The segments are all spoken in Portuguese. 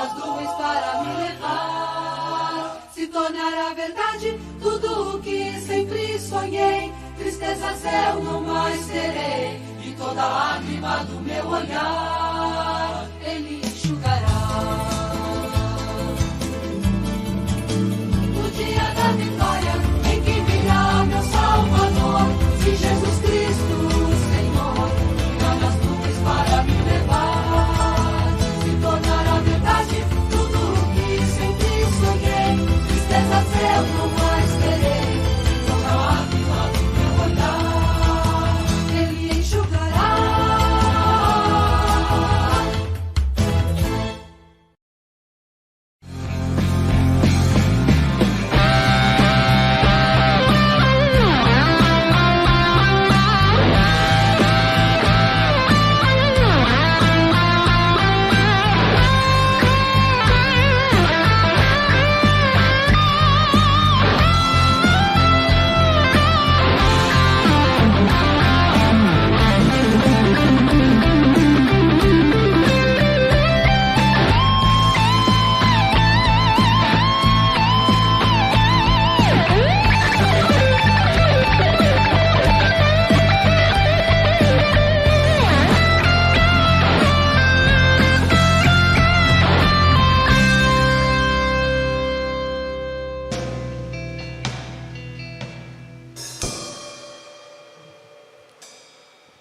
nas nuvens para me levar. Se tornar a verdade tudo o que sempre sonhei. Tristezas eu não mais terei, e toda lágrima do meu olhar Ele enxugará. No dia da vitória, em que virá meu Salvador, se Jesus Cristo, Senhor, virá nas nuvens para me levar. Se tornar a verdade tudo o que sempre sonhei. Tristezas eu não mais terei, e toda lágrima do meu olhar Ele enxugará.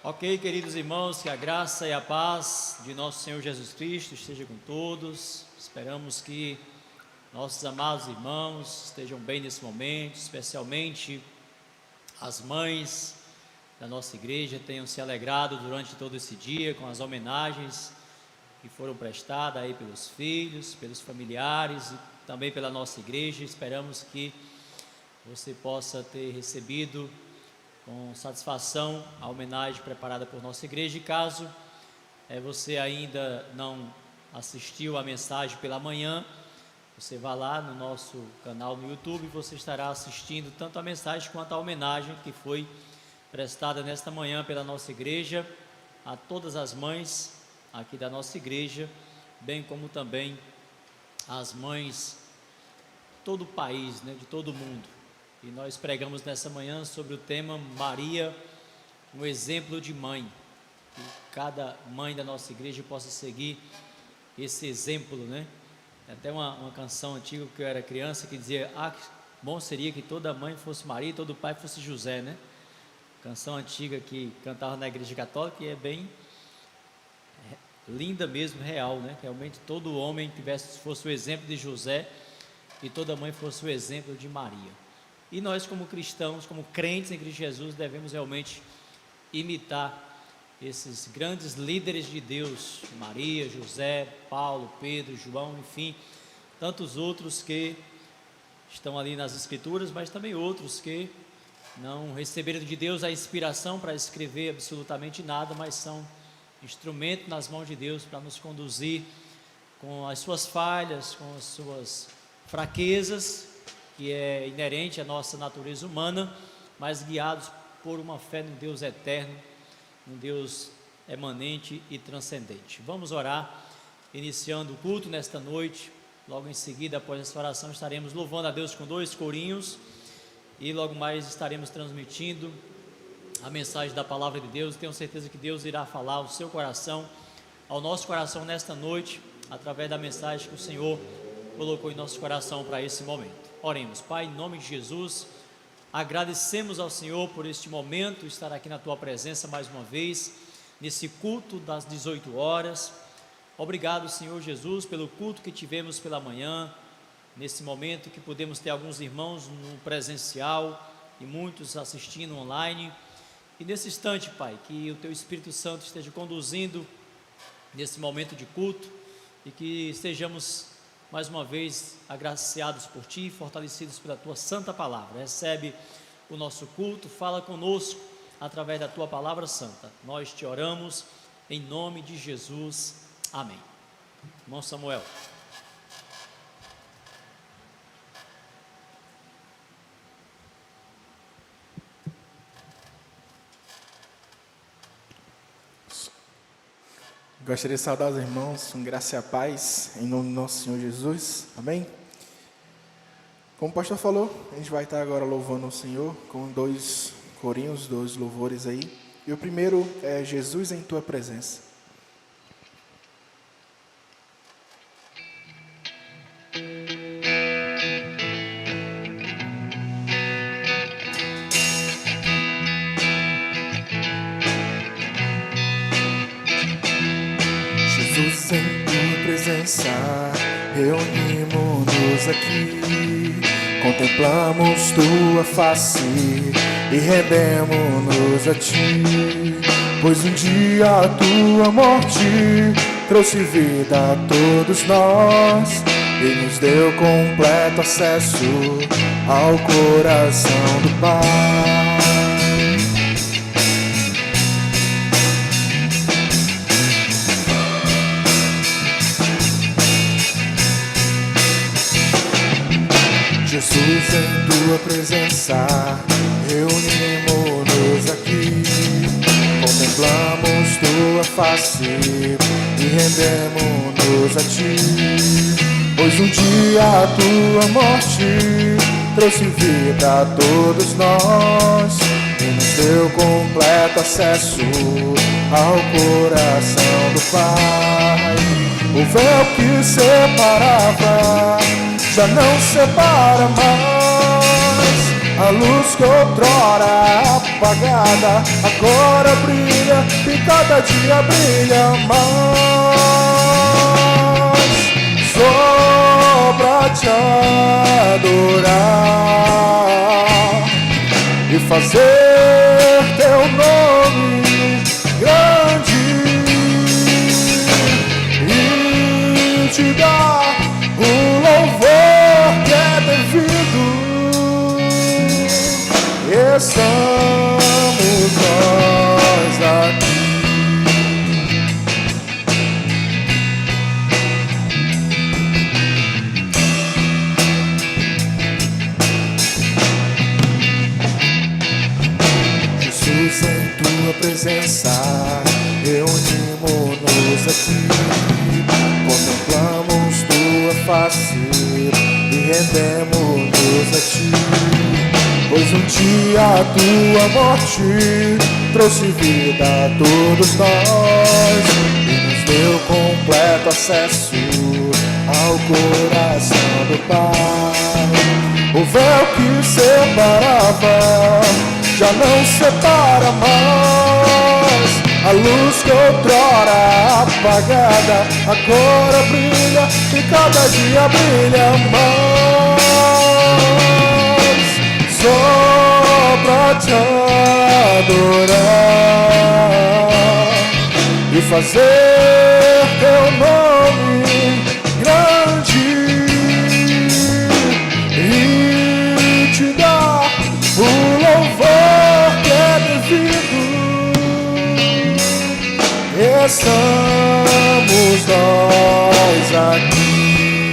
Ok, queridos irmãos, que a graça e a paz de nosso Senhor Jesus Cristo esteja com todos. Esperamos que nossos amados irmãos estejam bem nesse momento, especialmente as mães da nossa igreja tenham se alegrado durante todo esse dia com as homenagens que foram prestadas aí pelos filhos, pelos familiares e também pela nossa igreja. Esperamos que você possa ter recebido com satisfação a homenagem preparada por nossa igreja. E caso você ainda não assistiu a mensagem pela manhã, você vá lá no nosso canal no YouTube e você estará assistindo tanto a mensagem quanto a homenagem que foi prestada nesta manhã pela nossa igreja a todas as mães aqui da nossa igreja, bem como também as mães de todo o país, de todo o mundo. E nós pregamos nessa manhã sobre o tema Maria, um exemplo de mãe. Que cada mãe da nossa igreja possa seguir esse exemplo, Tem até uma canção antiga que eu era criança que dizia: bom seria que toda mãe fosse Maria e todo pai fosse José, Canção antiga que cantava na igreja católica e é bem linda mesmo, real, Que realmente todo homem fosse o exemplo de José e toda mãe fosse o exemplo de Maria. E nós, como cristãos, como crentes em Cristo Jesus, devemos realmente imitar esses grandes líderes de Deus, Maria, José, Paulo, Pedro, João, enfim, tantos outros que estão ali nas Escrituras, mas também outros que não receberam de Deus a inspiração para escrever absolutamente nada, mas são instrumento nas mãos de Deus para nos conduzir com as suas falhas, com as suas fraquezas, que é inerente à nossa natureza humana, mas guiados por uma fé no Deus eterno, um Deus emanente e transcendente. Vamos orar, iniciando o culto nesta noite. Logo em seguida, após essa oração, estaremos louvando a Deus com 2 corinhos e logo mais estaremos transmitindo a mensagem da palavra de Deus. Tenho certeza que Deus irá falar ao seu coração, ao nosso coração nesta noite, através da mensagem que o Senhor colocou em nosso coração para esse momento. Oremos. Pai, em nome de Jesus, agradecemos ao Senhor por este momento, estar aqui na Tua presença mais uma vez, nesse culto das 18 horas. Obrigado, Senhor Jesus, pelo culto que tivemos pela manhã, nesse momento que pudemos ter alguns irmãos no presencial e muitos assistindo online. E nesse instante, Pai, que o Teu Espírito Santo esteja conduzindo nesse momento de culto e que estejamos mais uma vez agraciados por Ti, fortalecidos pela Tua santa palavra. Recebe o nosso culto, fala conosco através da Tua palavra santa. Nós Te oramos em nome de Jesus. Amém. Irmão Samuel. Gostaria de saudar os irmãos com graça e a paz, em nome do nosso Senhor Jesus. Amém? Como o pastor falou, a gente vai estar agora louvando o Senhor com 2 corinhos, 2 louvores aí. E o primeiro é Jesus em Tua Presença. Jesus em Tua Presença, reunimos-nos aqui, contemplamos Tua face e rendemos-nos a Ti, pois um dia a Tua morte trouxe vida a todos nós e nos deu completo acesso ao coração do Pai. Jesus em Tua Presença, reunimos-nos aqui, contemplamos Tua face e rendemos-nos a Ti, pois um dia a Tua morte trouxe vida a todos nós e nos deu completo acesso ao coração do Pai. O véu que separava já não separa mais, a luz que outrora apagada agora brilha e cada dia brilha mais. Só pra Te adorar e fazer Teu nome grande e Te dar o louvor que é devido. Estamos nós aqui. Jesus em Tua Presença, reunimos-nos aqui, contemplamos Tua face e rendemos-nos a Ti, pois um dia a Tua morte trouxe vida a todos nós e nos deu completo acesso ao coração do Pai. O véu que separava já não separa mais, a luz que outrora apagada agora brilha e cada dia brilha mais. Só pra Te adorar e fazer Teu nome grande e Te dar o louvor que é devido. Estamos nós aqui.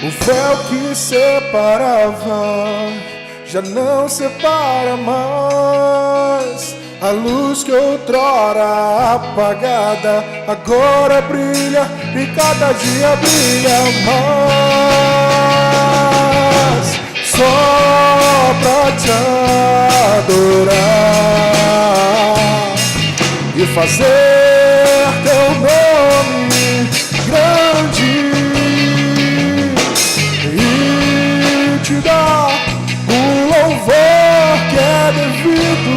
O véu que separava já não separa mais, a luz que outrora apagada agora brilha e cada dia brilha mais. Só pra Te adorar e fazer Teu nome grande e Te dar o louvor que é devido.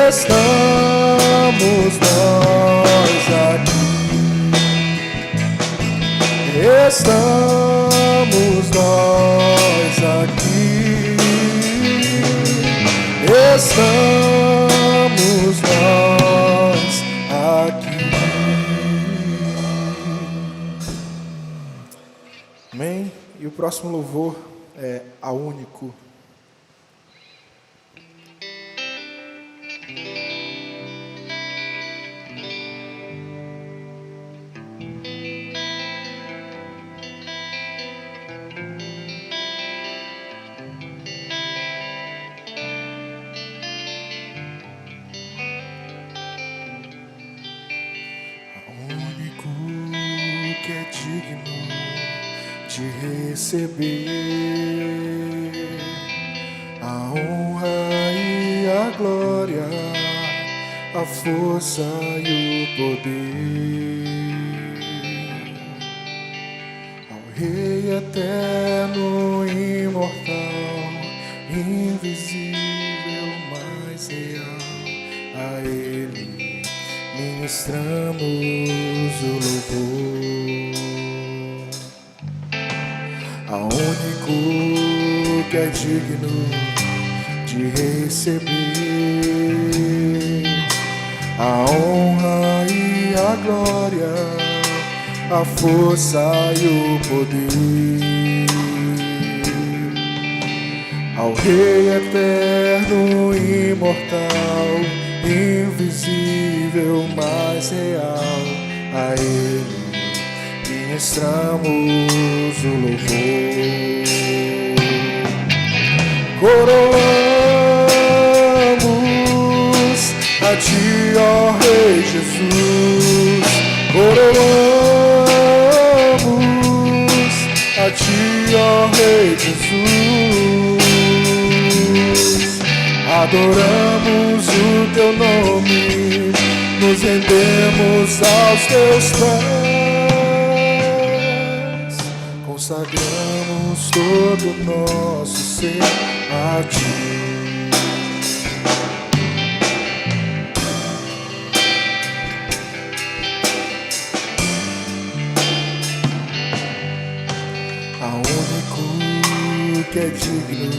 Estamos nós aqui. Estamos nós aqui. Estamos nós aqui. Amém? E o próximo louvor é A Único. digno de receber a honra e a glória, a força e o poder, ao Rei eterno, imortal, invisível, mais real, a Ele ministramos o louvor, ao único que é digno de receber a honra e a glória, a força e o poder, ao Rei eterno, imortal, invisível, mais real, a Ele ministramos o louvor. Coroamos a Ti, ó Rei Jesus, coroamos a Ti, ó Rei Jesus, adoramos o Teu nome, nos rendemos aos Teus pés, consagramos todo o nosso ser a Ti. Ao único que é digno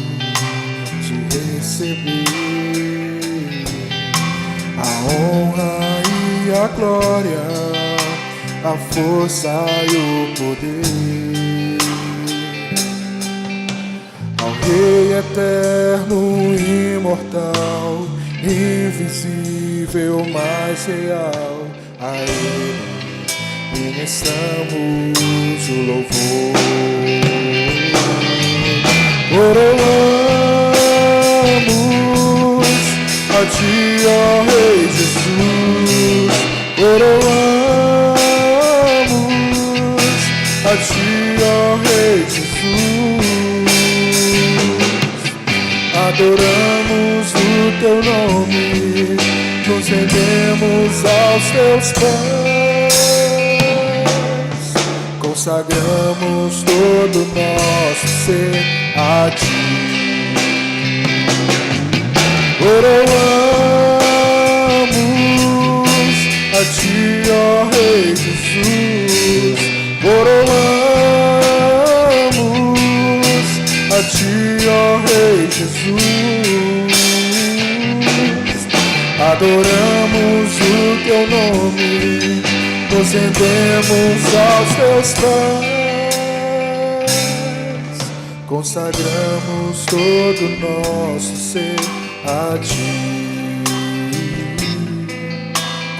de receber a honra e a glória, a força e o poder, ao Rei eterno, imortal, invisível, mais real, a Ele ministramos o louvor. Coroamos a Ti, ó Rei Jesus, coroamos a Ti, ó Rei Jesus, adoramos o Teu nome, nos rendemos aos Teus pés, consagramos todo o nosso ser a Ti. Coroamos a Ti, ó Rei Jesus, coroamos a Ti, ó Rei Jesus, adoramos o Teu nome, nos rendemos aos Teus pés, consagramos todo o nosso ser a Ti,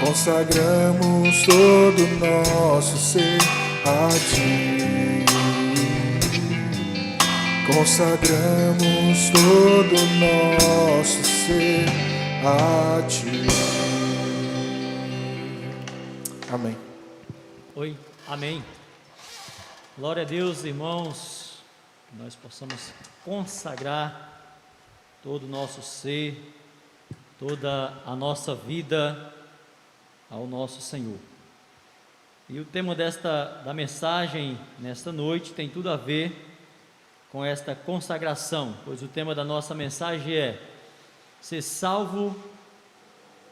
consagramos todo o nosso ser a Ti, consagramos todo o nosso ser a Ti. Amém. Oi, amém. Glória a Deus, irmãos, que nós possamos consagrar todo o nosso ser, toda a nossa vida ao nosso Senhor. E o tema da mensagem nesta noite tem tudo a ver com esta consagração, pois o tema da nossa mensagem é: ser salvo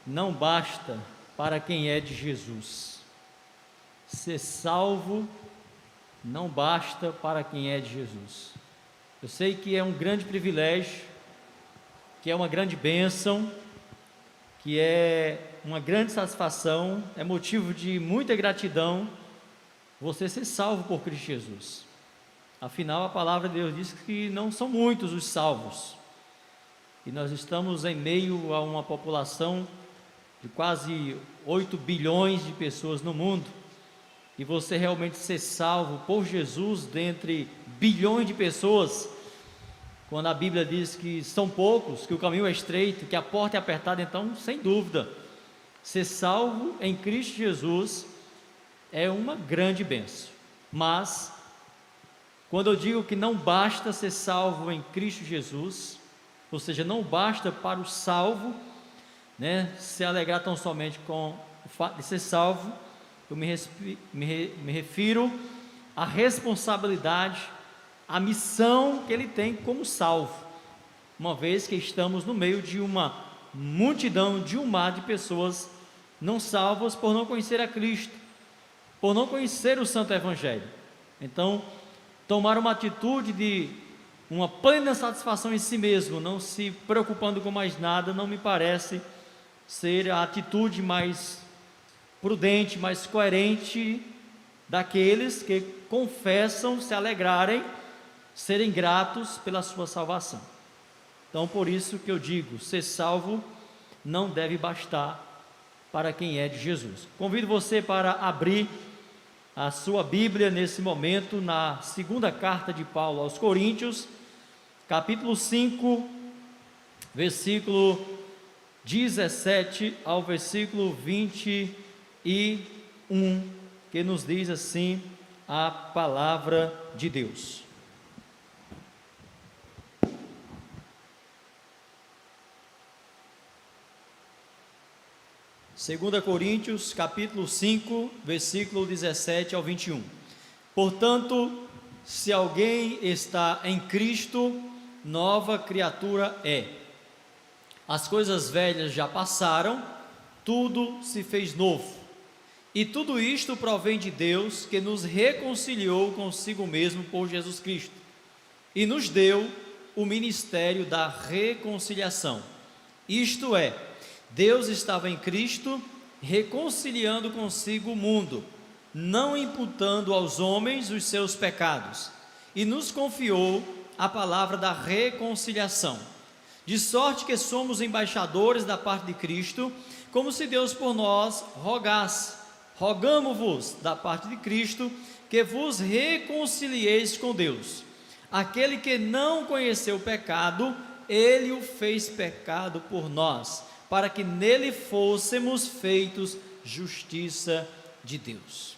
não basta para quem é de Jesus. Ser salvo não basta para quem é de Jesus. Eu sei que é um grande privilégio, que é uma grande bênção, que é uma grande satisfação, é motivo de muita gratidão você ser salvo por Cristo Jesus. Afinal, a palavra de Deus diz que não são muitos os salvos, e nós estamos em meio a uma população de quase 8 bilhões de pessoas no mundo, e você realmente ser salvo por Jesus dentre bilhões de pessoas, quando a Bíblia diz que são poucos, que o caminho é estreito, que a porta é apertada, então, sem dúvida, ser salvo em Cristo Jesus é uma grande bênção. Mas, quando eu digo que não basta ser salvo em Cristo Jesus, ou seja, não basta para o salvo, se alegrar tão somente com o fato de ser salvo, eu me refiro à responsabilidade, à missão que ele tem como salvo, uma vez que estamos no meio de uma multidão, de um mar de pessoas não salvas por não conhecer a Cristo, por não conhecer o Santo Evangelho. Então, tomar uma atitude de uma plena satisfação em si mesmo, não se preocupando com mais nada, não me parece ser a atitude mais prudente, mais coerente daqueles que confessam se alegrarem, serem gratos pela sua salvação. Então, por isso que eu digo, ser salvo não deve bastar para quem é de Jesus. Convido você para abrir a sua Bíblia nesse momento na segunda carta de Paulo aos Coríntios, capítulo 5, versículo 17 ao versículo 21, que nos diz assim a palavra de Deus. Segunda Coríntios, capítulo 5, versículo 17 ao 21. Portanto, se alguém está em Cristo, nova criatura é. As coisas velhas já passaram, tudo se fez novo. E tudo isto provém de Deus, que nos reconciliou consigo mesmo por Jesus Cristo, e nos deu o ministério da reconciliação. Isto é, Deus estava em Cristo, reconciliando consigo o mundo, não imputando aos homens os seus pecados, e nos confiou a palavra da reconciliação. De sorte que somos embaixadores da parte de Cristo, como se Deus por nós rogasse. Rogamo-vos da parte de Cristo, que vos reconcilieis com Deus. Aquele que não conheceu o pecado, ele o fez pecado por nós, para que nele fôssemos feitos justiça de Deus.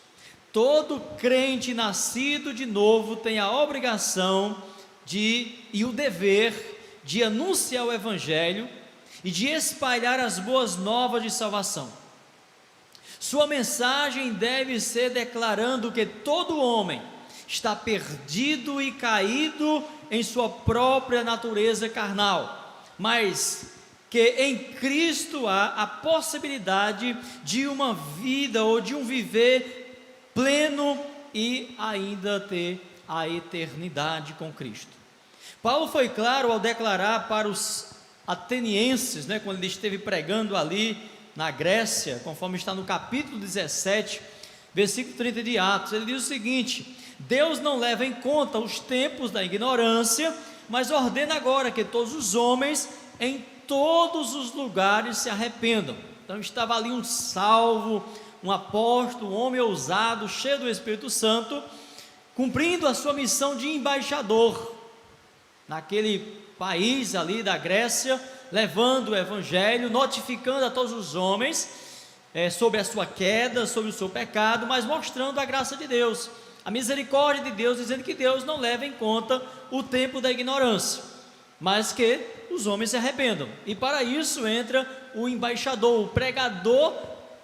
Todo crente nascido de novo tem a obrigação e o dever de anunciar o Evangelho e de espalhar as boas novas de salvação. Sua mensagem deve ser declarando que todo homem está perdido e caído em sua própria natureza carnal, mas que em Cristo há a possibilidade de uma vida ou de um viver pleno e ainda ter a eternidade com Cristo. Paulo foi claro ao declarar para os atenienses, quando ele esteve pregando ali na Grécia, conforme está no capítulo 17, versículo 30 de Atos, ele diz o seguinte: Deus não leva em conta os tempos da ignorância, mas ordena agora que todos os homens em todos os lugares se arrependam. Então estava ali um salvo, um apóstolo, um homem ousado, cheio do Espírito Santo, cumprindo a sua missão de embaixador naquele país ali da Grécia, levando o Evangelho, notificando a todos os homens sobre a sua queda, sobre o seu pecado, mas mostrando a graça de Deus, a misericórdia de Deus, dizendo que Deus não leva em conta o tempo da ignorância, mas que os homens se arrependam. E para isso entra o embaixador, o pregador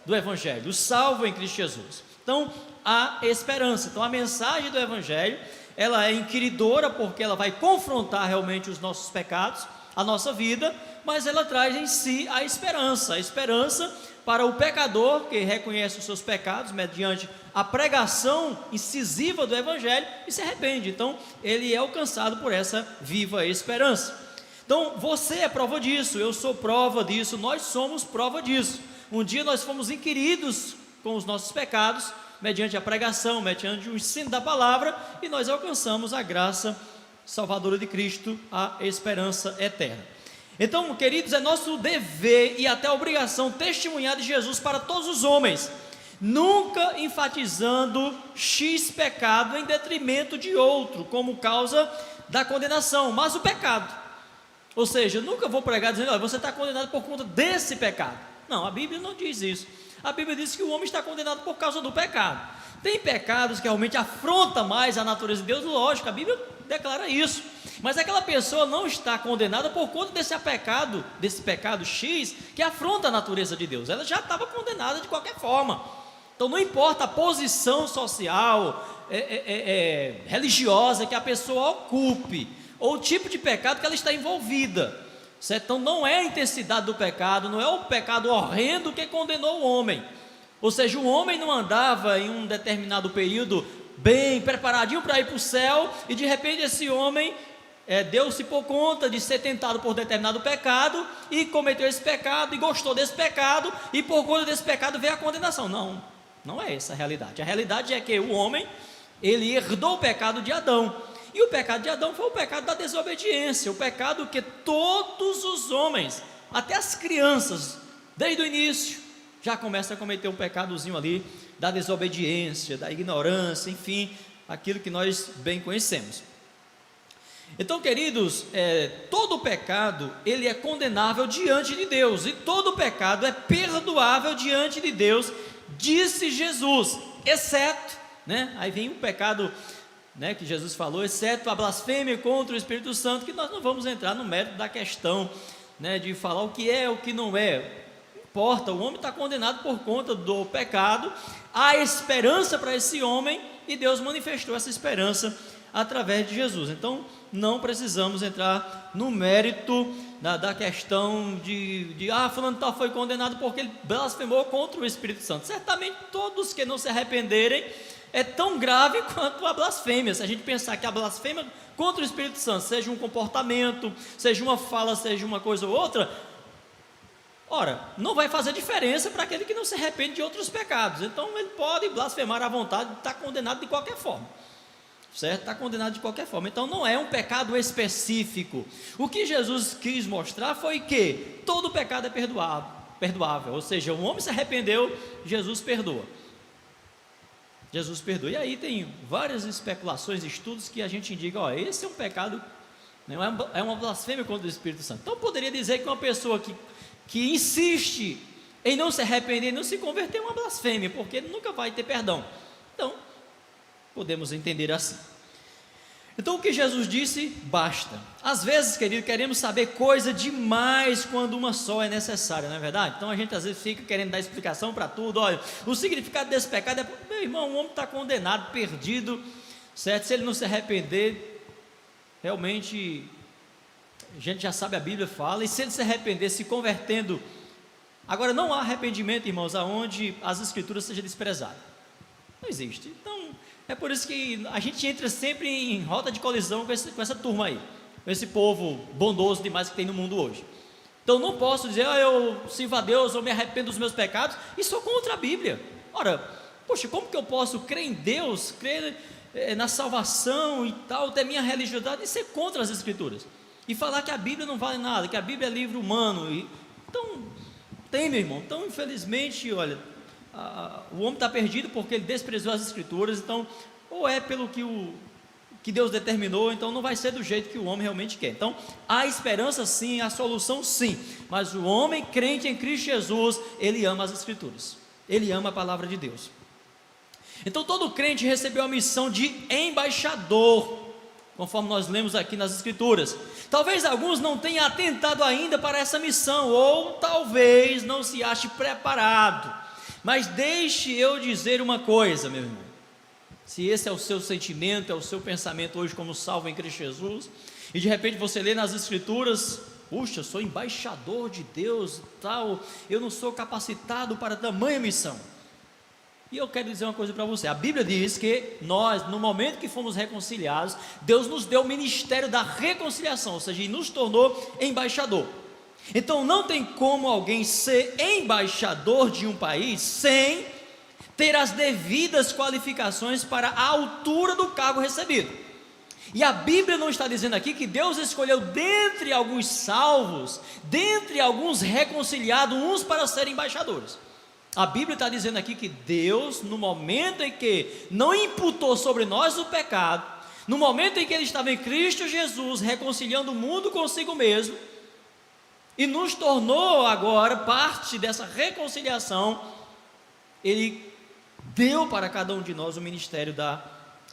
do Evangelho, o salvo em Cristo Jesus. Então há esperança. Então a mensagem do Evangelho, ela é inquiridora, porque ela vai confrontar realmente os nossos pecados, a nossa vida, mas ela traz em si a esperança para o pecador que reconhece os seus pecados mediante a pregação incisiva do Evangelho e se arrepende. Então ele é alcançado por essa viva esperança. Então você é prova disso, eu sou prova disso, nós somos prova disso. Um dia nós fomos inquiridos com os nossos pecados, mediante a pregação, mediante o ensino da palavra, e nós alcançamos a graça salvadora de Cristo, a esperança eterna. Então, queridos, é nosso dever e até obrigação testemunhar de Jesus para todos os homens, nunca enfatizando X pecado em detrimento de outro, como causa da condenação, mas o pecado. Ou seja, eu nunca vou pregar dizendo: olha, você está condenado por conta desse pecado. Não, a Bíblia não diz isso. A Bíblia diz que o homem está condenado por causa do pecado. Tem pecados que realmente afrontam mais a natureza de Deus, lógico, a Bíblia declara isso. Mas aquela pessoa não está condenada por conta desse pecado X que afronta a natureza de Deus. Ela já estava condenada de qualquer forma. Então não importa a posição social, religiosa que a pessoa ocupe, ou o tipo de pecado que ela está envolvida, certo? Então não é a intensidade do pecado, não é o pecado horrendo que condenou o homem. Ou seja, o homem não andava em um determinado período bem preparadinho para ir para o céu, e de repente esse homem deu-se por conta de ser tentado por determinado pecado, e cometeu esse pecado, e gostou desse pecado, e por conta desse pecado veio a condenação. Não é essa a realidade. A realidade é que o homem, ele herdou o pecado de Adão, e o pecado de Adão foi o pecado da desobediência, o pecado que todos os homens, até as crianças, desde o início, já começam a cometer um pecadozinho ali, da desobediência, da ignorância, enfim, aquilo que nós bem conhecemos. Então, queridos, todo pecado, ele é condenável diante de Deus, e todo pecado é perdoável diante de Deus, disse Jesus, exceto, aí vem um pecado, que Jesus falou, exceto a blasfêmia contra o Espírito Santo, que nós não vamos entrar no mérito da questão, de falar o que é, o que não é. Não importa, o homem está condenado por conta do pecado, há esperança para esse homem, e Deus manifestou essa esperança através de Jesus. Então não precisamos entrar no mérito da questão de fulano tal foi condenado porque ele blasfemou contra o Espírito Santo. Certamente todos que não se arrependerem é tão grave quanto a blasfêmia. Se a gente pensar que a blasfêmia contra o Espírito Santo seja um comportamento, seja uma fala, seja uma coisa ou outra, ora, não vai fazer diferença para aquele que não se arrepende de outros pecados. Então ele pode blasfemar à vontade, está condenado de qualquer forma, certo? Está condenado de qualquer forma. Então não é um pecado específico. O que Jesus quis mostrar foi que todo pecado é perdoável, ou seja, um homem se arrependeu, Jesus perdoa. Jesus perdoa. E aí tem várias especulações, estudos que a gente indica, esse é um pecado, é uma blasfêmia contra o Espírito Santo. Então poderia dizer que uma pessoa que insiste em não se arrepender, não se converter, é uma blasfêmia, porque ele nunca vai ter perdão. Então podemos entender assim. Então o que Jesus disse, basta. Às vezes, querido, queremos saber coisa demais quando uma só é necessária, não é verdade? Então a gente às vezes fica querendo dar explicação para tudo. Olha, o significado desse pecado é, meu irmão, o homem está condenado, perdido, certo? Se ele não se arrepender, realmente, a gente já sabe, a Bíblia fala, e se ele se arrepender, se convertendo, agora não há arrependimento, irmãos, aonde as escrituras sejam desprezadas. Não existe. Então é por isso que a gente entra sempre em rota de colisão com essa turma aí, com esse povo bondoso demais que tem no mundo hoje. Então não posso dizer, eu sirvo a Deus, eu me arrependo dos meus pecados, e sou contra a Bíblia. Ora, poxa, como que eu posso crer em Deus, crer na salvação e tal, ter minha religiosidade e ser contra as escrituras? E falar que a Bíblia não vale nada, que a Bíblia é livro humano. Então, meu irmão, então infelizmente, olha, o homem está perdido porque ele desprezou as escrituras. Então, ou é pelo que Deus determinou, então não vai ser do jeito que o homem realmente quer. Então, há esperança sim, há solução sim, mas o homem crente em Cristo Jesus, ele ama as escrituras, ele ama a palavra de Deus. Então todo crente recebeu a missão de embaixador, conforme nós lemos aqui nas escrituras. Talvez alguns não tenham atentado ainda para essa missão, ou talvez não se ache preparado. Mas deixe eu dizer uma coisa, meu irmão, se esse é o seu sentimento, é o seu pensamento hoje como salvo em Cristo Jesus, e de repente você lê nas escrituras, puxa, eu sou embaixador de Deus, tal, eu não sou capacitado para tamanha missão. E eu quero dizer uma coisa para você, a Bíblia diz que nós, no momento que fomos reconciliados, Deus nos deu o ministério da reconciliação, ou seja, nos tornou embaixador. Então não tem como alguém ser embaixador de um país sem ter as devidas qualificações para a altura do cargo recebido. E a Bíblia não está dizendo aqui que Deus escolheu dentre alguns salvos, dentre alguns reconciliados, uns para serem embaixadores. A Bíblia está dizendo aqui que Deus, no momento em que não imputou sobre nós o pecado, no momento em que Ele estava em Cristo Jesus, reconciliando o mundo consigo mesmo, e nos tornou agora parte dessa reconciliação, Ele deu para cada um de nós o ministério da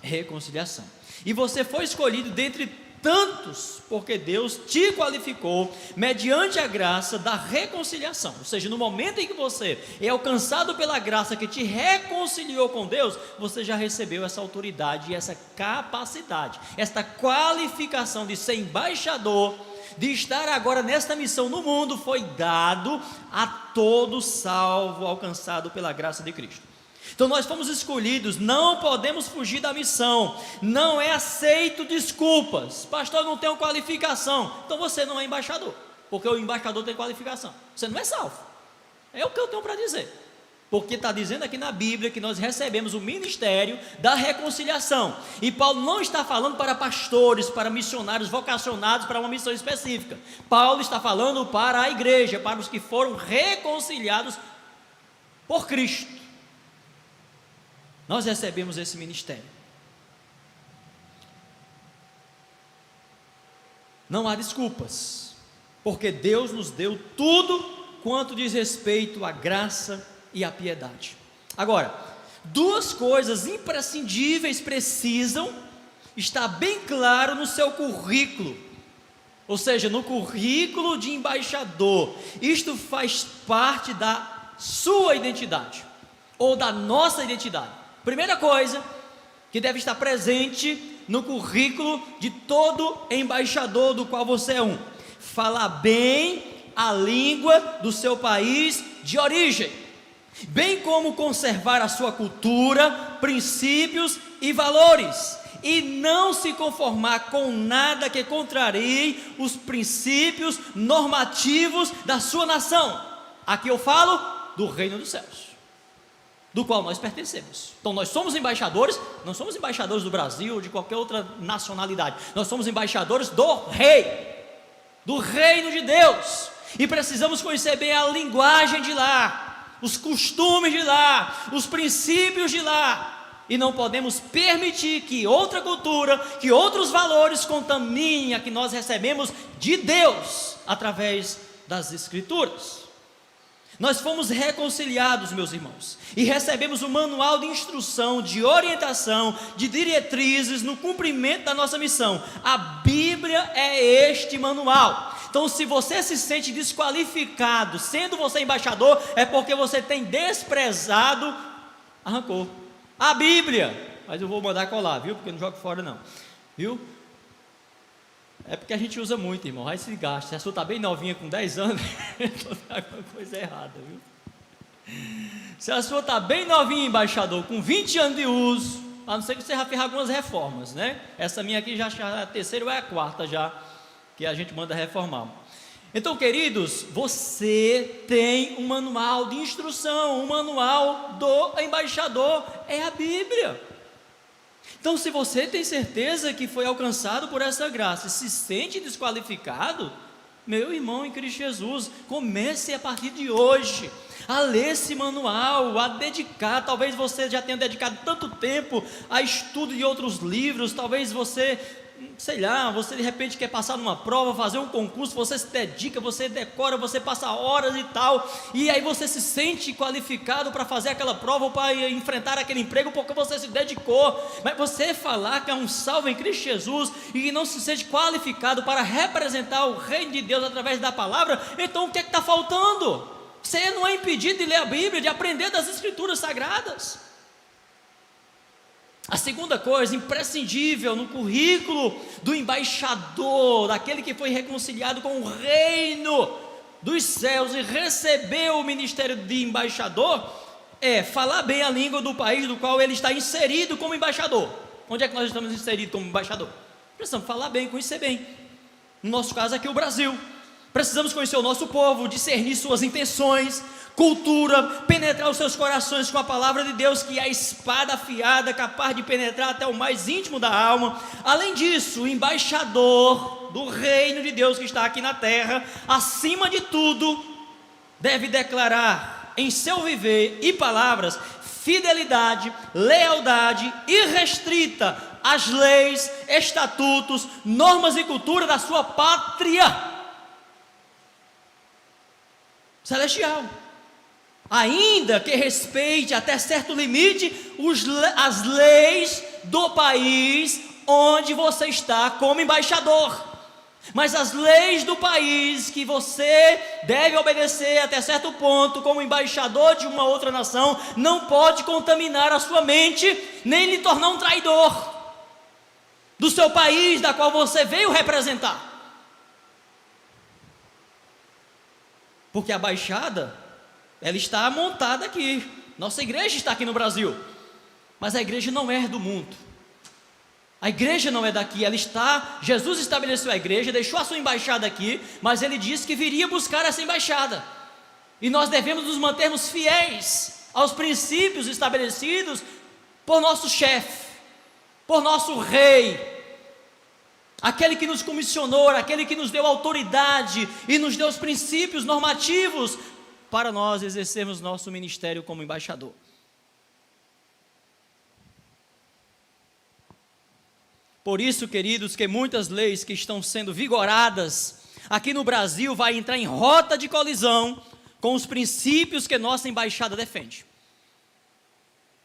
reconciliação. E você foi escolhido dentre tantos, porque Deus te qualificou mediante a graça da reconciliação. Ou seja, no momento em que você é alcançado pela graça que te reconciliou com Deus, você já recebeu essa autoridade e essa capacidade, esta qualificação de ser embaixador, de estar agora nesta missão no mundo, foi dado a todo salvo alcançado pela graça de Cristo. Então nós fomos escolhidos, não podemos fugir da missão, não é aceito desculpas. Pastor, eu não tenho qualificação. Então você não é embaixador, porque o embaixador tem qualificação, você não é salvo. É o que eu tenho para dizer, porque está dizendo aqui na Bíblia que nós recebemos o ministério da reconciliação, e Paulo não está falando para pastores, para missionários vocacionados para uma missão específica. Paulo está falando para a igreja, para os que foram reconciliados por Cristo. Nós recebemos esse ministério. Não há desculpas, porque Deus nos deu tudo quanto diz respeito à graça e à piedade. Agora, duas coisas imprescindíveis precisam estar bem claro no seu currículo, ou seja, no currículo de embaixador. Isto faz parte da sua identidade, ou da nossa identidade. Primeira coisa que deve estar presente no currículo de todo embaixador do qual você é um: falar bem a língua do seu país de origem, bem como conservar a sua cultura, princípios e valores, e não se conformar com nada que contrarie os princípios normativos da sua nação. Aqui eu falo do reino dos céus, do qual nós pertencemos. Então nós somos embaixadores, não somos embaixadores do Brasil ou de qualquer outra nacionalidade, nós somos embaixadores do rei, do reino de Deus, e precisamos conhecer bem a linguagem de lá, os costumes de lá, os princípios de lá, e não podemos permitir que outra cultura, que outros valores contaminem a que nós recebemos de Deus, através das Escrituras. Nós fomos reconciliados, meus irmãos, e recebemos um manual de instrução, de orientação, de diretrizes no cumprimento da nossa missão. A Bíblia é este manual. Então, se você se sente desqualificado, sendo você embaixador, é porque você tem desprezado, arrancou a Bíblia. Mas eu vou mandar colar, viu? Porque eu não jogo fora não, viu? É porque a gente usa muito, irmão, aí se gasta. Se a sua está bem novinha, com 10 anos, estou fazendo alguma coisa errada, viu? Se a sua está bem novinha, embaixador, com 20 anos de uso, a não ser que você já fez algumas reformas, né? Essa minha aqui já é a terceira ou é a quarta já, que a gente manda reformar. Então, queridos, você tem um manual de instrução, um manual do embaixador, é a Bíblia. Então, se você tem certeza que foi alcançado por essa graça e se sente desqualificado, meu irmão em Cristo Jesus, comece a partir de hoje a ler esse manual, a dedicar. Talvez você já tenha dedicado tanto tempo a estudo de outros livros, talvez você, sei lá, você de repente quer passar numa prova, fazer um concurso, você se dedica, você decora, você passa horas e tal, e aí você se sente qualificado para fazer aquela prova ou para enfrentar aquele emprego porque você se dedicou. Mas você falar que é um salvo em Cristo Jesus e que não se sente qualificado para representar o reino de Deus através da palavra, então o que é que está faltando? Você não é impedido de ler a Bíblia, de aprender das Escrituras Sagradas. A segunda coisa imprescindível no currículo do embaixador, daquele que foi reconciliado com o reino dos céus e recebeu o ministério de embaixador, é falar bem a língua do país do qual ele está inserido como embaixador. Onde é que nós estamos inseridos como embaixador? Precisamos falar bem, conhecer bem. No nosso caso aqui, o Brasil. Precisamos conhecer o nosso povo, discernir suas intenções, cultura, penetrar os seus corações com a palavra de Deus, que é a espada afiada, capaz de penetrar até o mais íntimo da alma. Além disso, o embaixador do reino de Deus que está aqui na terra, acima de tudo, deve declarar em seu viver e palavras fidelidade, lealdade irrestrita às leis, estatutos, normas e cultura da sua pátria celestial. ainda que respeite até certo limite as leis do país onde você está como embaixador. Mas as leis do país que você deve obedecer até certo ponto como embaixador de uma outra nação não pode contaminar a sua mente, nem lhe tornar um traidor do seu país, da qual você veio representar. Porque a embaixada, ela está montada aqui. Nossa igreja está aqui no Brasil, mas a igreja não é do mundo. A igreja não é daqui, Jesus estabeleceu a igreja, deixou a sua embaixada aqui, mas ele disse que viria buscar essa embaixada. E nós devemos nos mantermos fiéis aos princípios estabelecidos por nosso chefe, por nosso rei, aquele que nos comissionou, aquele que nos deu autoridade e nos deu os princípios normativos para nós exercermos nosso ministério como embaixador. Por isso, queridos, que muitas leis que estão sendo vigoradas aqui no Brasil vai entrar em rota de colisão com os princípios que nossa embaixada defende.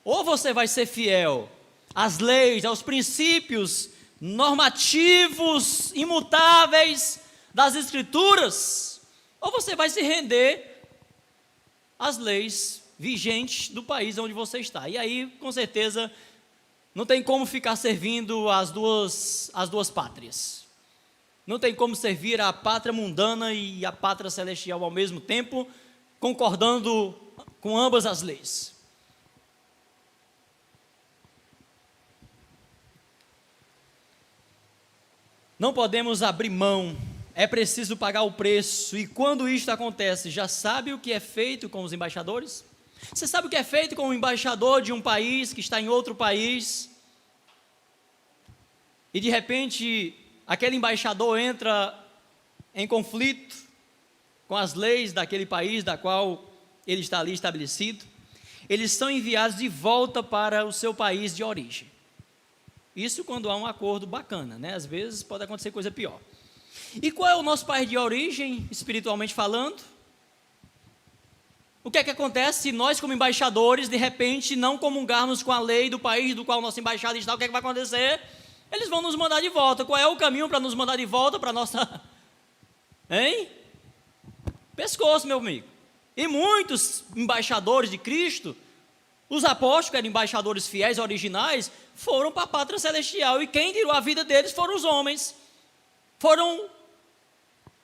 Ou você vai ser fiel às leis, aos princípios normativos, imutáveis das Escrituras, ou você vai se render às leis vigentes do país onde você está. E aí, com certeza, não tem como ficar servindo as duas pátrias. Não tem como servir a pátria mundana e a pátria celestial ao mesmo tempo, concordando com ambas as leis. Não podemos abrir mão, é preciso pagar o preço. E quando isto acontece, já sabe o que é feito com os embaixadores? Você sabe o que é feito com o embaixador de um país que está em outro país? E de repente, aquele embaixador entra em conflito com as leis daquele país da qual ele está ali estabelecido. Eles são enviados de volta para o seu país de origem. Isso quando há um acordo bacana, né? Às vezes pode acontecer coisa pior. E qual é o nosso país de origem, espiritualmente falando? O que é que acontece se nós, como embaixadores, de repente não comungarmos com a lei do país do qual nossa embaixada está? O que é que vai acontecer? Eles vão nos mandar de volta. Qual é o caminho para nos mandar de volta para a nossa... Hein? Pescoço, meu amigo. E muitos embaixadores de Cristo, os apóstolos, que eram embaixadores fiéis, originais, foram para a pátria celestial. E quem tirou a vida deles foram os homens. Foram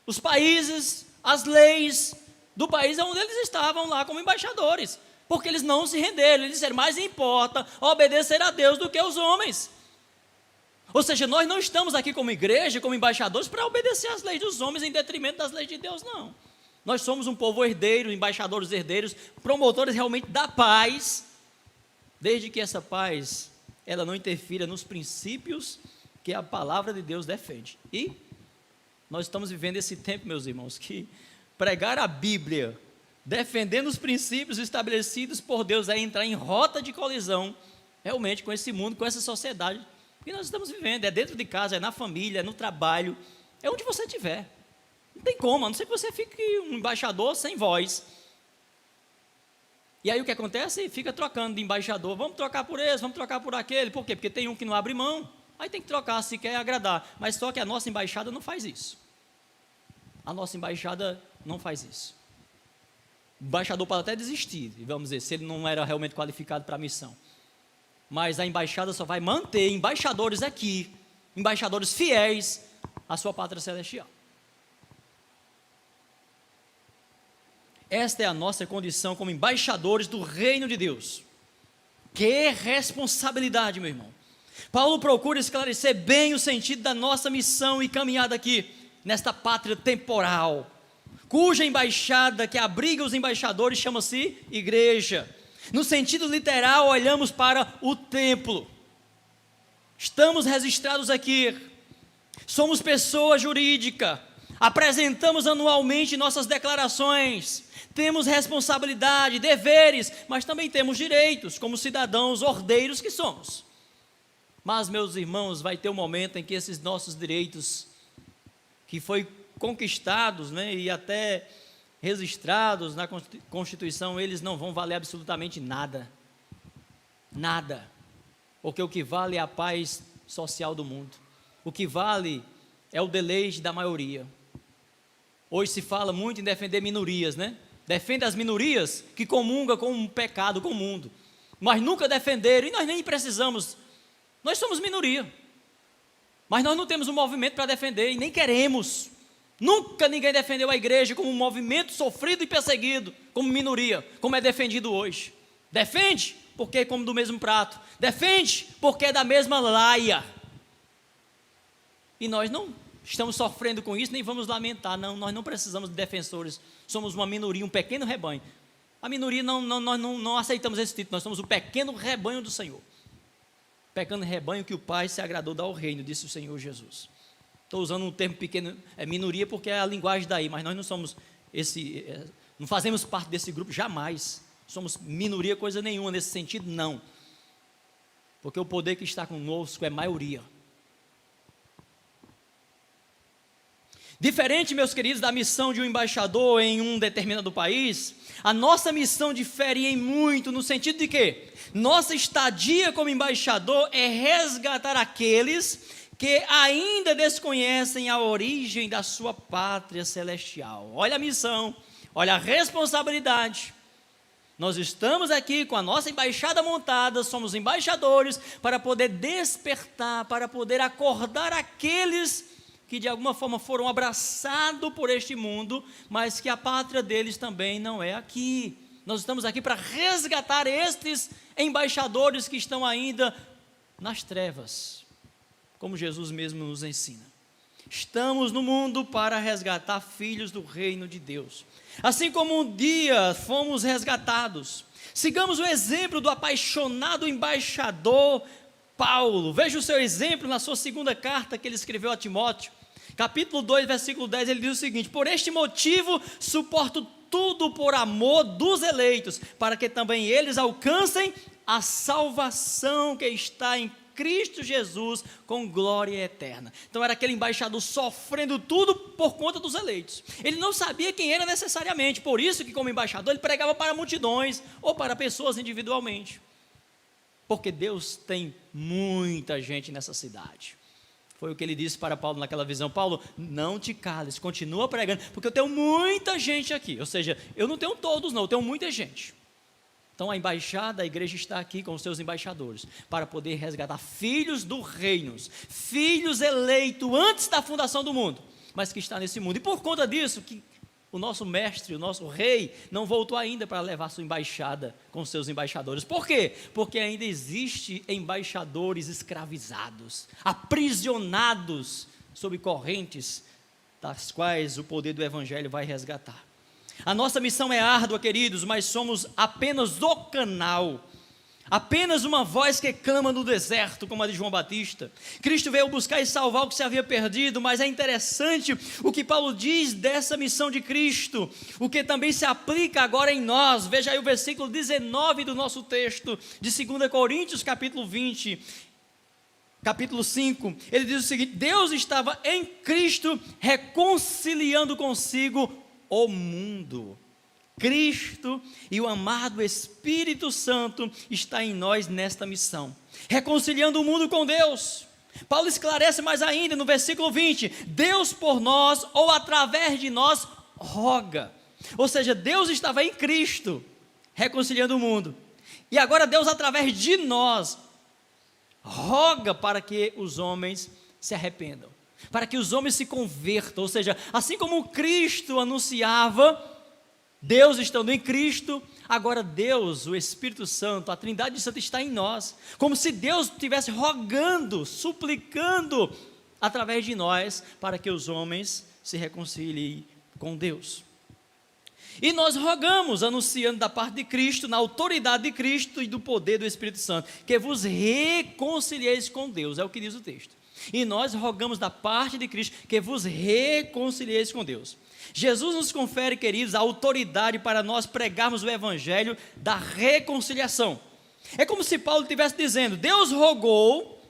os países, as leis do país onde eles estavam lá como embaixadores. Porque eles não se renderam. Eles disseram, mais importa obedecer a Deus do que os homens. Ou seja, nós não estamos aqui como igreja, como embaixadores, para obedecer às leis dos homens em detrimento das leis de Deus, não. Nós somos um povo herdeiro, embaixadores herdeiros, promotores realmente da paz, desde que essa paz, ela não interfira nos princípios que a palavra de Deus defende. E nós estamos vivendo esse tempo, meus irmãos, que pregar a Bíblia, defendendo os princípios estabelecidos por Deus, é entrar em rota de colisão, realmente, com esse mundo, com essa sociedade que nós estamos vivendo. É dentro de casa, é na família, é no trabalho, é onde você estiver. Não tem como, a não ser que você fique um embaixador sem voz. E aí o que acontece? Fica trocando de embaixador. Vamos trocar por esse, vamos trocar por aquele. Por quê? Porque tem um que não abre mão. Aí tem que trocar se quer agradar. Mas só que a nossa embaixada não faz isso. A nossa embaixada não faz isso. O embaixador pode até desistir, vamos dizer, se ele não era realmente qualificado para a missão. Mas a embaixada só vai manter embaixadores aqui, embaixadores fiéis à sua pátria celestial. Esta é a nossa condição como embaixadores do reino de Deus. Que responsabilidade, meu irmão. Paulo procura esclarecer bem o sentido da nossa missão e caminhada aqui, nesta pátria temporal, cuja embaixada que abriga os embaixadores chama-se igreja. No sentido literal, olhamos para o templo. Estamos registrados aqui. Somos pessoa jurídica. Apresentamos anualmente nossas declarações. Temos responsabilidade, deveres, mas também temos direitos, como cidadãos ordeiros que somos. Mas, meus irmãos, vai ter um momento em que esses nossos direitos, que foi conquistados, né, e até registrados na Constituição, eles não vão valer absolutamente nada. Nada. Porque o que vale é a paz social do mundo. O que vale é o deleite da maioria. Hoje se fala muito em defender minorias, né? Defende as minorias que comungam com um pecado, com o mundo. Mas nunca defenderam, e nós nem precisamos. Nós somos minoria. Mas nós não temos um movimento para defender, e nem queremos. Nunca ninguém defendeu a igreja como um movimento sofrido e perseguido, como minoria, como é defendido hoje. Defende porque come do mesmo prato. Defende porque é da mesma laia. E nós não estamos sofrendo com isso, nem vamos lamentar. Não, nós não precisamos de defensores. Somos uma minoria, um pequeno rebanho. A minoria, nós não aceitamos esse título. Nós somos o pequeno rebanho do Senhor. Pequeno rebanho que o Pai se agradou dar ao reino, disse o Senhor Jesus. Estou usando um termo pequeno, minoria, porque é a linguagem daí, mas nós não somos não fazemos parte desse grupo, jamais. Somos minoria coisa nenhuma nesse sentido, não. Porque o poder que está conosco é maioria. Diferente, meus queridos, da missão de um embaixador em um determinado país, a nossa missão difere em muito, no sentido de que nossa estadia como embaixador é resgatar aqueles que ainda desconhecem a origem da sua pátria celestial. Olha a missão, olha a responsabilidade. Nós estamos aqui com a nossa embaixada montada, somos embaixadores para poder despertar, para poder acordar aqueles que de alguma forma foram abraçados por este mundo, mas que a pátria deles também não é aqui. Nós estamos aqui para resgatar estes embaixadores que estão ainda nas trevas, como Jesus mesmo nos ensina. Estamos no mundo para resgatar filhos do reino de Deus. Assim como um dia fomos resgatados, sigamos o exemplo do apaixonado embaixador Paulo. Veja o seu exemplo na sua segunda carta que ele escreveu a Timóteo. Capítulo 2, versículo 10, ele diz o seguinte: por este motivo suporto tudo por amor dos eleitos, para que também eles alcancem a salvação que está em Cristo Jesus com glória eterna. Então era aquele embaixador sofrendo tudo por conta dos eleitos. Ele não sabia quem era necessariamente, por isso que como embaixador ele pregava para multidões ou para pessoas individualmente. Porque Deus tem muita gente nessa cidade. Foi o que ele disse para Paulo naquela visão: Paulo, não te cales, continua pregando, porque eu tenho muita gente aqui. Ou seja, eu não tenho todos não, eu tenho muita gente. Então a embaixada, a igreja está aqui com os seus embaixadores, para poder resgatar filhos do reino, filhos eleitos antes da fundação do mundo, mas que está nesse mundo. E por conta disso, que o nosso mestre, o nosso rei, não voltou ainda para levar sua embaixada com seus embaixadores. Por quê? Porque ainda existe embaixadores escravizados, aprisionados sob correntes, das quais o poder do evangelho vai resgatar. A nossa missão é árdua, queridos, mas somos apenas o canal, apenas uma voz que clama no deserto, como a de João Batista. Cristo veio buscar e salvar o que se havia perdido, mas é interessante o que Paulo diz dessa missão de Cristo, o que também se aplica agora em nós. Veja aí o versículo 19 do nosso texto, de 2 Coríntios, capítulo 20, capítulo 5, ele diz o seguinte: Deus estava em Cristo reconciliando consigo o mundo. Cristo e o amado Espírito Santo está em nós nesta missão, reconciliando o mundo com Deus. Paulo esclarece mais ainda no versículo 20: Deus por nós, ou através de nós, roga. Ou seja, Deus estava em Cristo, reconciliando o mundo, e agora Deus através de nós, roga para que os homens se arrependam, para que os homens se convertam. Ou seja, assim como Cristo anunciava, Deus estando em Cristo, agora Deus, o Espírito Santo, a Trindade Santa está em nós, como se Deus estivesse rogando, suplicando através de nós, para que os homens se reconciliem com Deus. E nós rogamos, anunciando da parte de Cristo, na autoridade de Cristo e do poder do Espírito Santo, que vos reconcilieis com Deus, é o que diz o texto. E nós rogamos da parte de Cristo, que vos reconcilieis com Deus. Jesus nos confere, queridos, a autoridade para nós pregarmos o evangelho da reconciliação. É como se Paulo estivesse dizendo: Deus rogou,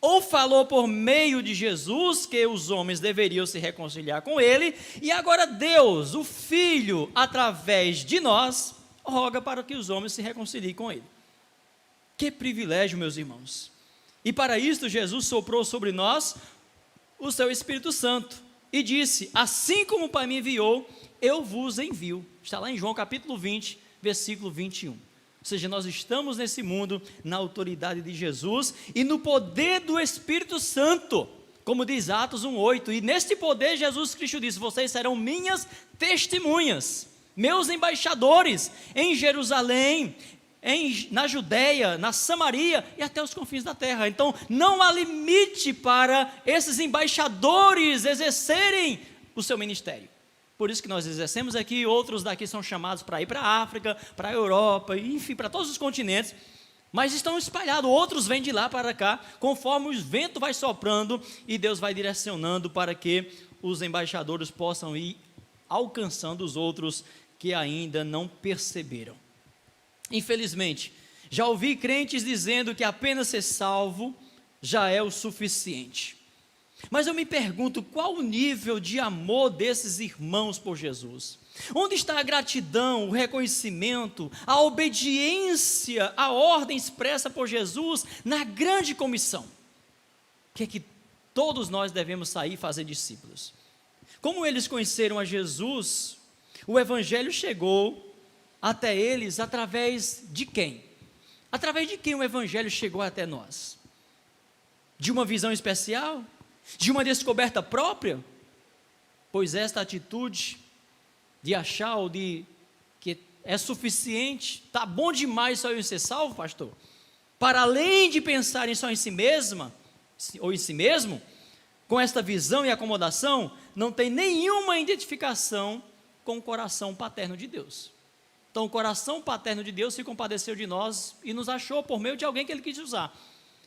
ou falou por meio de Jesus que os homens deveriam se reconciliar com ele, e agora Deus, o Filho, através de nós, roga para que os homens se reconciliem com ele. Que privilégio, meus irmãos! E para isto Jesus soprou sobre nós o seu Espírito Santo e disse: assim como o Pai me enviou, eu vos envio. Está lá em João capítulo 20, versículo 21. Ou seja, nós estamos nesse mundo na autoridade de Jesus e no poder do Espírito Santo, como diz Atos 1:8, e neste poder Jesus Cristo disse: vocês serão minhas testemunhas, meus embaixadores em Jerusalém, na Judeia, na Samaria e até os confins da terra. Então não há limite para esses embaixadores exercerem o seu ministério. Por isso que nós exercemos aqui, outros daqui são chamados para ir para a África, para a Europa, enfim, para todos os continentes, mas estão espalhados, outros vêm de lá para cá, conforme o vento vai soprando e Deus vai direcionando para que os embaixadores possam ir alcançando os outros que ainda não perceberam. Infelizmente, já ouvi crentes dizendo que apenas ser salvo já é o suficiente. Mas eu me pergunto, qual o nível de amor desses irmãos por Jesus? Onde está a gratidão, o reconhecimento, a obediência à ordem expressa por Jesus na grande comissão? Que todos nós devemos sair e fazer discípulos. Como eles conheceram a Jesus, o Evangelho chegou até eles através de quem? Através de quem o Evangelho chegou até nós? De uma visão especial? De uma descoberta própria? Pois esta atitude de achar ou de que é suficiente, está bom demais só eu ser salvo, pastor, para além de pensarem só em si mesma, ou em si mesmo, com esta visão e acomodação, não tem nenhuma identificação com o coração paterno de Deus. Então o coração paterno de Deus se compadeceu de nós e nos achou por meio de alguém que ele quis usar.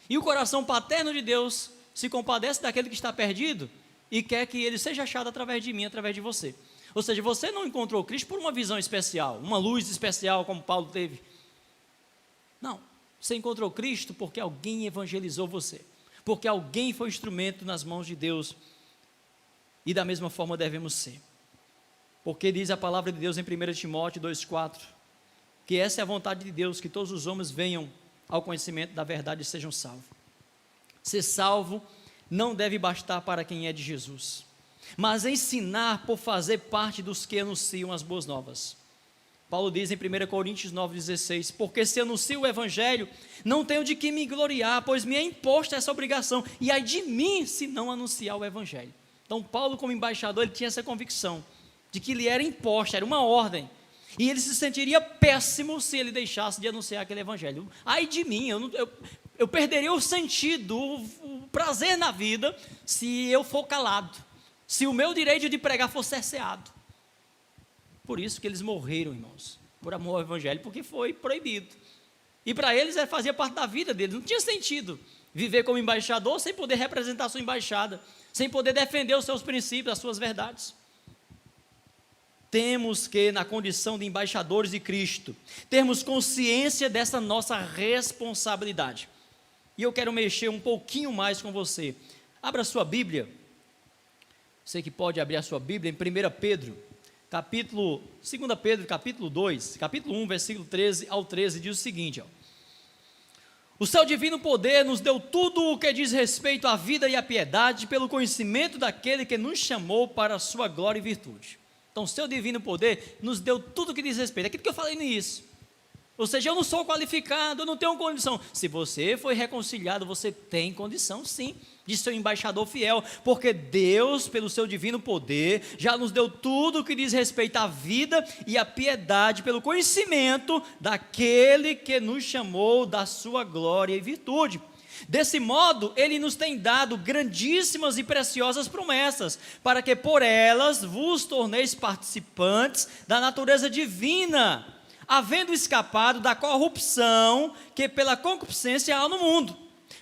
E o coração paterno de Deus se compadece daquele que está perdido e quer que ele seja achado através de mim, através de você. Ou seja, você não encontrou Cristo por uma visão especial, uma luz especial como Paulo teve. Não, você encontrou Cristo porque alguém evangelizou você, porque alguém foi instrumento nas mãos de Deus. E da mesma forma devemos ser. Porque diz a palavra de Deus em 1 Timóteo 2,4, que essa é a vontade de Deus, que todos os homens venham ao conhecimento da verdade e sejam salvos. Ser salvo não deve bastar para quem é de Jesus, mas ensinar por fazer parte dos que anunciam as boas novas. Paulo diz em 1 Coríntios 9,16, porque se anuncio o Evangelho, não tenho de que me gloriar, pois me é imposta essa obrigação, e ai de mim se não anunciar o Evangelho. Então Paulo, como embaixador, ele tinha essa convicção de que lhe era imposta, era uma ordem, e ele se sentiria péssimo se ele deixasse de anunciar aquele Evangelho. Ai de mim, eu perderia o sentido, o prazer na vida, se eu for calado, se o meu direito de pregar for cerceado. Por isso que eles morreram, irmãos, por amor ao Evangelho, porque foi proibido. E para eles fazia parte da vida deles, não tinha sentido viver como embaixador sem poder representar a sua embaixada, sem poder defender os seus princípios, as suas verdades. Temos que, na condição de embaixadores de Cristo, termos consciência dessa nossa responsabilidade. E eu quero mexer um pouquinho mais com você. Abra a sua Bíblia. Você que pode abrir a sua Bíblia em 1 Pedro, 2 Pedro, capítulo 2, capítulo 1, versículo 13 ao 13, diz o seguinte, o seu divino poder nos deu tudo o que diz respeito à vida e à piedade, pelo conhecimento daquele que nos chamou para a sua glória e virtude. Então, o seu divino poder nos deu tudo o que diz respeito, aquilo que eu falei no início. Ou seja, eu não sou qualificado, eu não tenho condição. Se você foi reconciliado, você tem condição sim, de ser um embaixador fiel, porque Deus, pelo seu divino poder, já nos deu tudo o que diz respeito à vida e à piedade, pelo conhecimento daquele que nos chamou da sua glória e virtude. Desse modo, Ele nos tem dado grandíssimas e preciosas promessas, para que por elas vos torneis participantes da natureza divina, havendo escapado da corrupção que pela concupiscência há no mundo.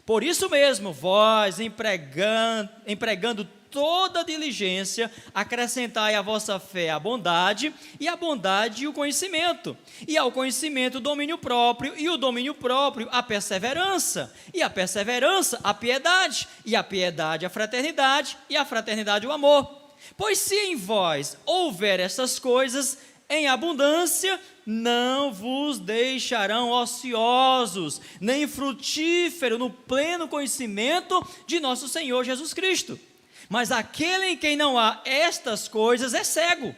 Por isso mesmo, vós, empregando toda diligência, acrescentai à vossa fé a bondade, e a bondade o conhecimento, e ao conhecimento o domínio próprio, e o domínio próprio a perseverança, e a perseverança a piedade, e a piedade a fraternidade, e a fraternidade o amor. Pois se em vós houver essas coisas em abundância, não vos deixarão ociosos, nem frutífero no pleno conhecimento de nosso Senhor Jesus Cristo. Mas aquele em quem não há estas coisas é cego,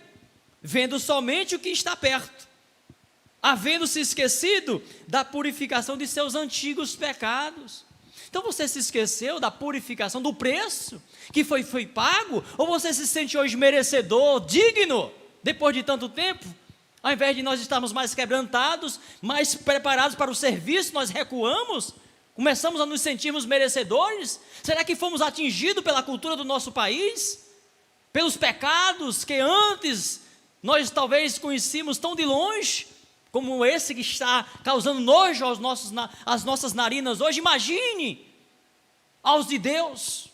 vendo somente o que está perto, havendo se esquecido da purificação de seus antigos pecados. Então você se esqueceu da purificação, do preço que foi pago? Ou você se sente hoje merecedor, digno, depois de tanto tempo? Ao invés de nós estarmos mais quebrantados, mais preparados para o serviço, nós recuamos? Começamos a nos sentirmos merecedores? Será que fomos atingidos pela cultura do nosso país? Pelos pecados que antes nós talvez conhecíamos tão de longe? Como esse que está causando nojo às nossas narinas hoje. Imagine aos de Deus.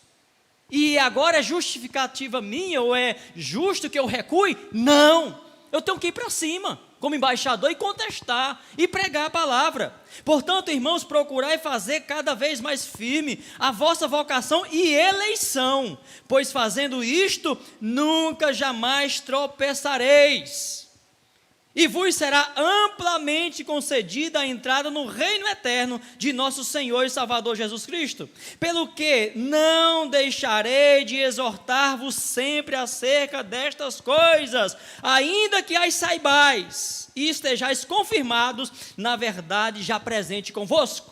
E agora é justificativa minha, ou é justo que eu recue? Não, eu tenho que ir para cima, como embaixador, e contestar, e pregar a palavra. Portanto, irmãos, procurai fazer cada vez mais firme a vossa vocação e eleição, pois fazendo isto, nunca jamais tropeçareis. E vos será amplamente concedida a entrada no reino eterno de nosso Senhor e Salvador Jesus Cristo. Pelo que não deixarei de exortar-vos sempre acerca destas coisas, ainda que as saibais e estejais confirmados na verdade já presente convosco.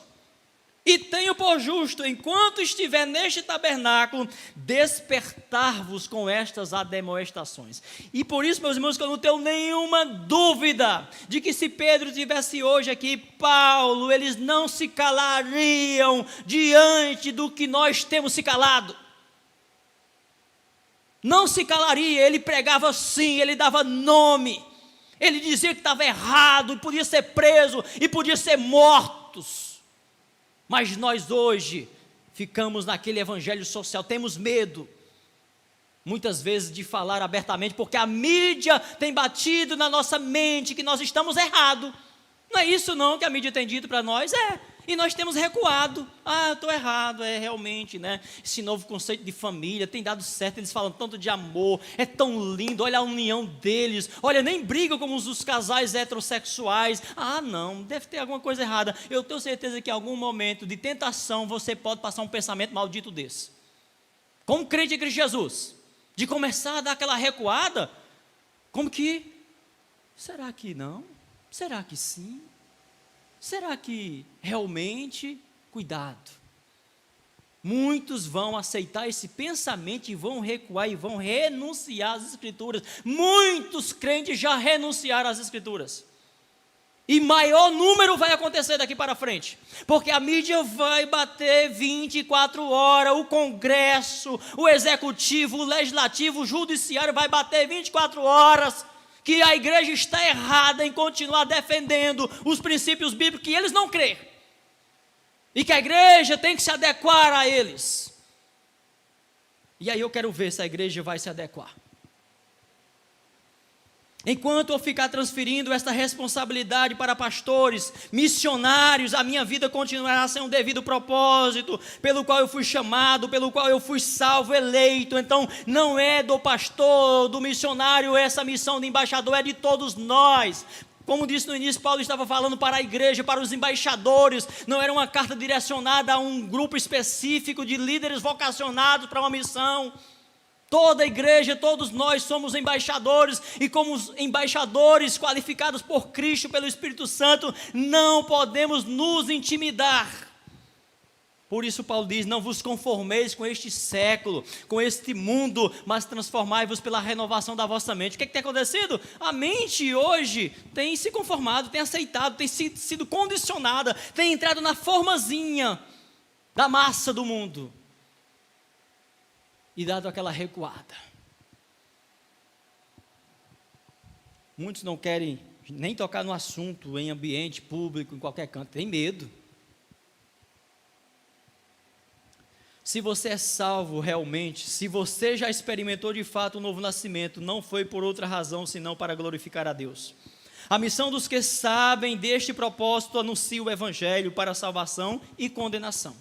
E tenho por justo, enquanto estiver neste tabernáculo, despertar-vos com estas admoestações. E por isso, meus irmãos, que eu não tenho nenhuma dúvida de que se Pedro estivesse hoje aqui, Paulo, eles não se calariam diante do que nós temos se calado. Não se calaria, ele pregava sim, ele dava nome, ele dizia que estava errado, e podia ser preso, e podia ser mortos. Mas nós hoje ficamos naquele evangelho social, temos medo, muitas vezes, de falar abertamente, porque a mídia tem batido na nossa mente que nós estamos errados. Não é isso não que a mídia tem dito para nós? E nós temos recuado. Eu estou errado, realmente, né? Esse novo conceito de família tem dado certo, eles falam tanto de amor, é tão lindo, olha a união deles, olha, nem brigam como os casais heterossexuais. Não, deve ter alguma coisa errada. Eu tenho certeza que em algum momento de tentação você pode passar um pensamento maldito desse. Como crente em Cristo Jesus, de começar a dar aquela recuada, como que, será que não? Será que sim? Será que realmente? Cuidado. Muitos vão aceitar esse pensamento e vão recuar e vão renunciar às Escrituras. Muitos crentes já renunciaram às Escrituras. E maior número vai acontecer daqui para frente. Porque a mídia vai bater 24 horas, o Congresso, o Executivo, o Legislativo, o Judiciário vai bater 24 horas. Que a igreja está errada em continuar defendendo os princípios bíblicos que eles não creem. E que a igreja tem que se adequar a eles. E aí eu quero ver se a igreja vai se adequar. Enquanto eu ficar transferindo esta responsabilidade para pastores, missionários, a minha vida continuará sem um devido propósito, pelo qual eu fui chamado, pelo qual eu fui salvo, eleito. Então não é do pastor, do missionário, essa missão de embaixador é de todos nós. Como disse no início, Paulo estava falando para a igreja, para os embaixadores, não era uma carta direcionada a um grupo específico de líderes vocacionados para uma missão. Toda a igreja, todos nós somos embaixadores, e como embaixadores qualificados por Cristo, pelo Espírito Santo, não podemos nos intimidar. Por isso Paulo diz, não vos conformeis com este século, com este mundo, mas transformai-vos pela renovação da vossa mente. O que tem acontecido? A mente hoje tem se conformado, tem aceitado, tem sido condicionada, tem entrado na formazinha da massa do mundo. E dado aquela recuada. Muitos não querem nem tocar no assunto em ambiente público, em qualquer canto, tem medo. Se você é salvo realmente, se você já experimentou de fato o novo nascimento, não foi por outra razão senão para glorificar a Deus. A missão dos que sabem deste propósito anuncia o Evangelho para salvação e condenação.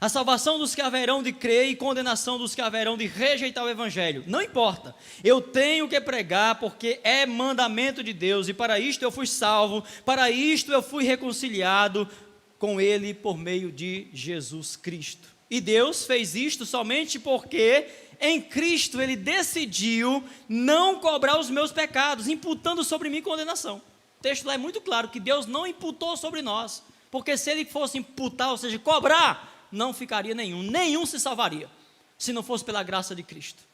A salvação dos que haverão de crer e condenação dos que haverão de rejeitar o Evangelho. Não importa, eu tenho que pregar porque é mandamento de Deus e para isto eu fui salvo, para isto eu fui reconciliado com Ele por meio de Jesus Cristo. E Deus fez isto somente porque em Cristo Ele decidiu não cobrar os meus pecados, imputando sobre mim condenação. O texto lá é muito claro que Deus não imputou sobre nós, porque se Ele fosse imputar, ou seja, cobrar, não ficaria nenhum se salvaria, se não fosse pela graça de Cristo.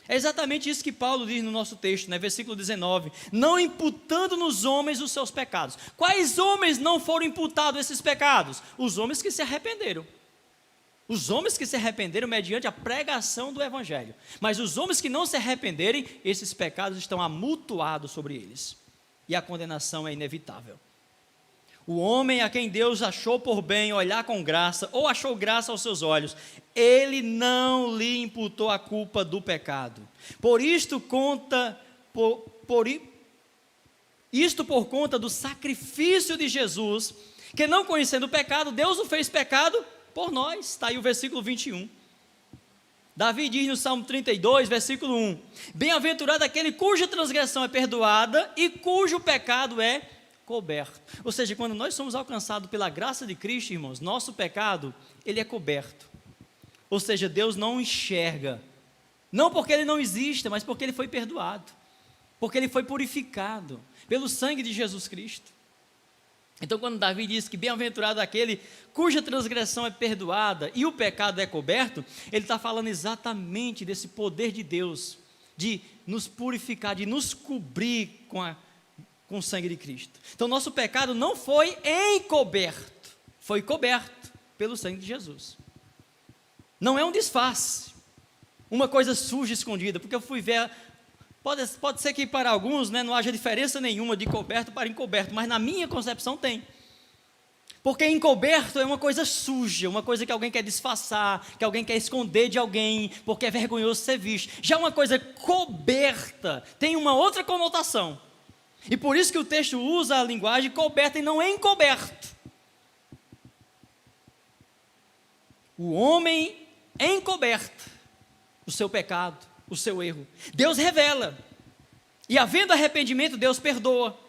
É exatamente isso que Paulo diz no nosso texto, né? Versículo 19, não imputando nos homens os seus pecados. Quais homens não foram imputados esses pecados? Os homens que se arrependeram. Os homens que se arrependeram mediante a pregação do Evangelho. Mas os homens que não se arrependerem, esses pecados estão amontoados sobre eles. E a condenação é inevitável. O homem a quem Deus achou por bem olhar com graça, ou achou graça aos seus olhos, Ele não lhe imputou a culpa do pecado. Por conta do sacrifício de Jesus, que não conhecendo o pecado, Deus o fez pecado por nós. Está aí o versículo 21. Davi diz no Salmo 32, versículo 1, bem-aventurado aquele cuja transgressão é perdoada e cujo pecado é coberto. Ou seja, quando nós somos alcançados pela graça de Cristo, irmãos, nosso pecado, ele é coberto. Ou seja, Deus não enxerga, não porque ele não exista, mas porque ele foi perdoado, porque ele foi purificado pelo sangue de Jesus Cristo. Então, quando Davi diz que bem-aventurado aquele cuja transgressão é perdoada e o pecado é coberto, ele está falando exatamente desse poder de Deus, de nos purificar, de nos cobrir com o sangue de Cristo. Então, nosso pecado não foi encoberto, foi coberto pelo sangue de Jesus. Não é um disfarce, uma coisa suja, escondida, porque eu fui ver, pode ser que para alguns, né, não haja diferença nenhuma de coberto para encoberto, mas na minha concepção tem. Porque encoberto é uma coisa suja, uma coisa que alguém quer disfarçar, que alguém quer esconder de alguém, porque é vergonhoso ser visto. Já uma coisa coberta tem uma outra conotação. E por isso que o texto usa a linguagem coberta e não encoberto. O homem encoberto o seu pecado, o seu erro. Deus revela. E havendo arrependimento, Deus perdoa.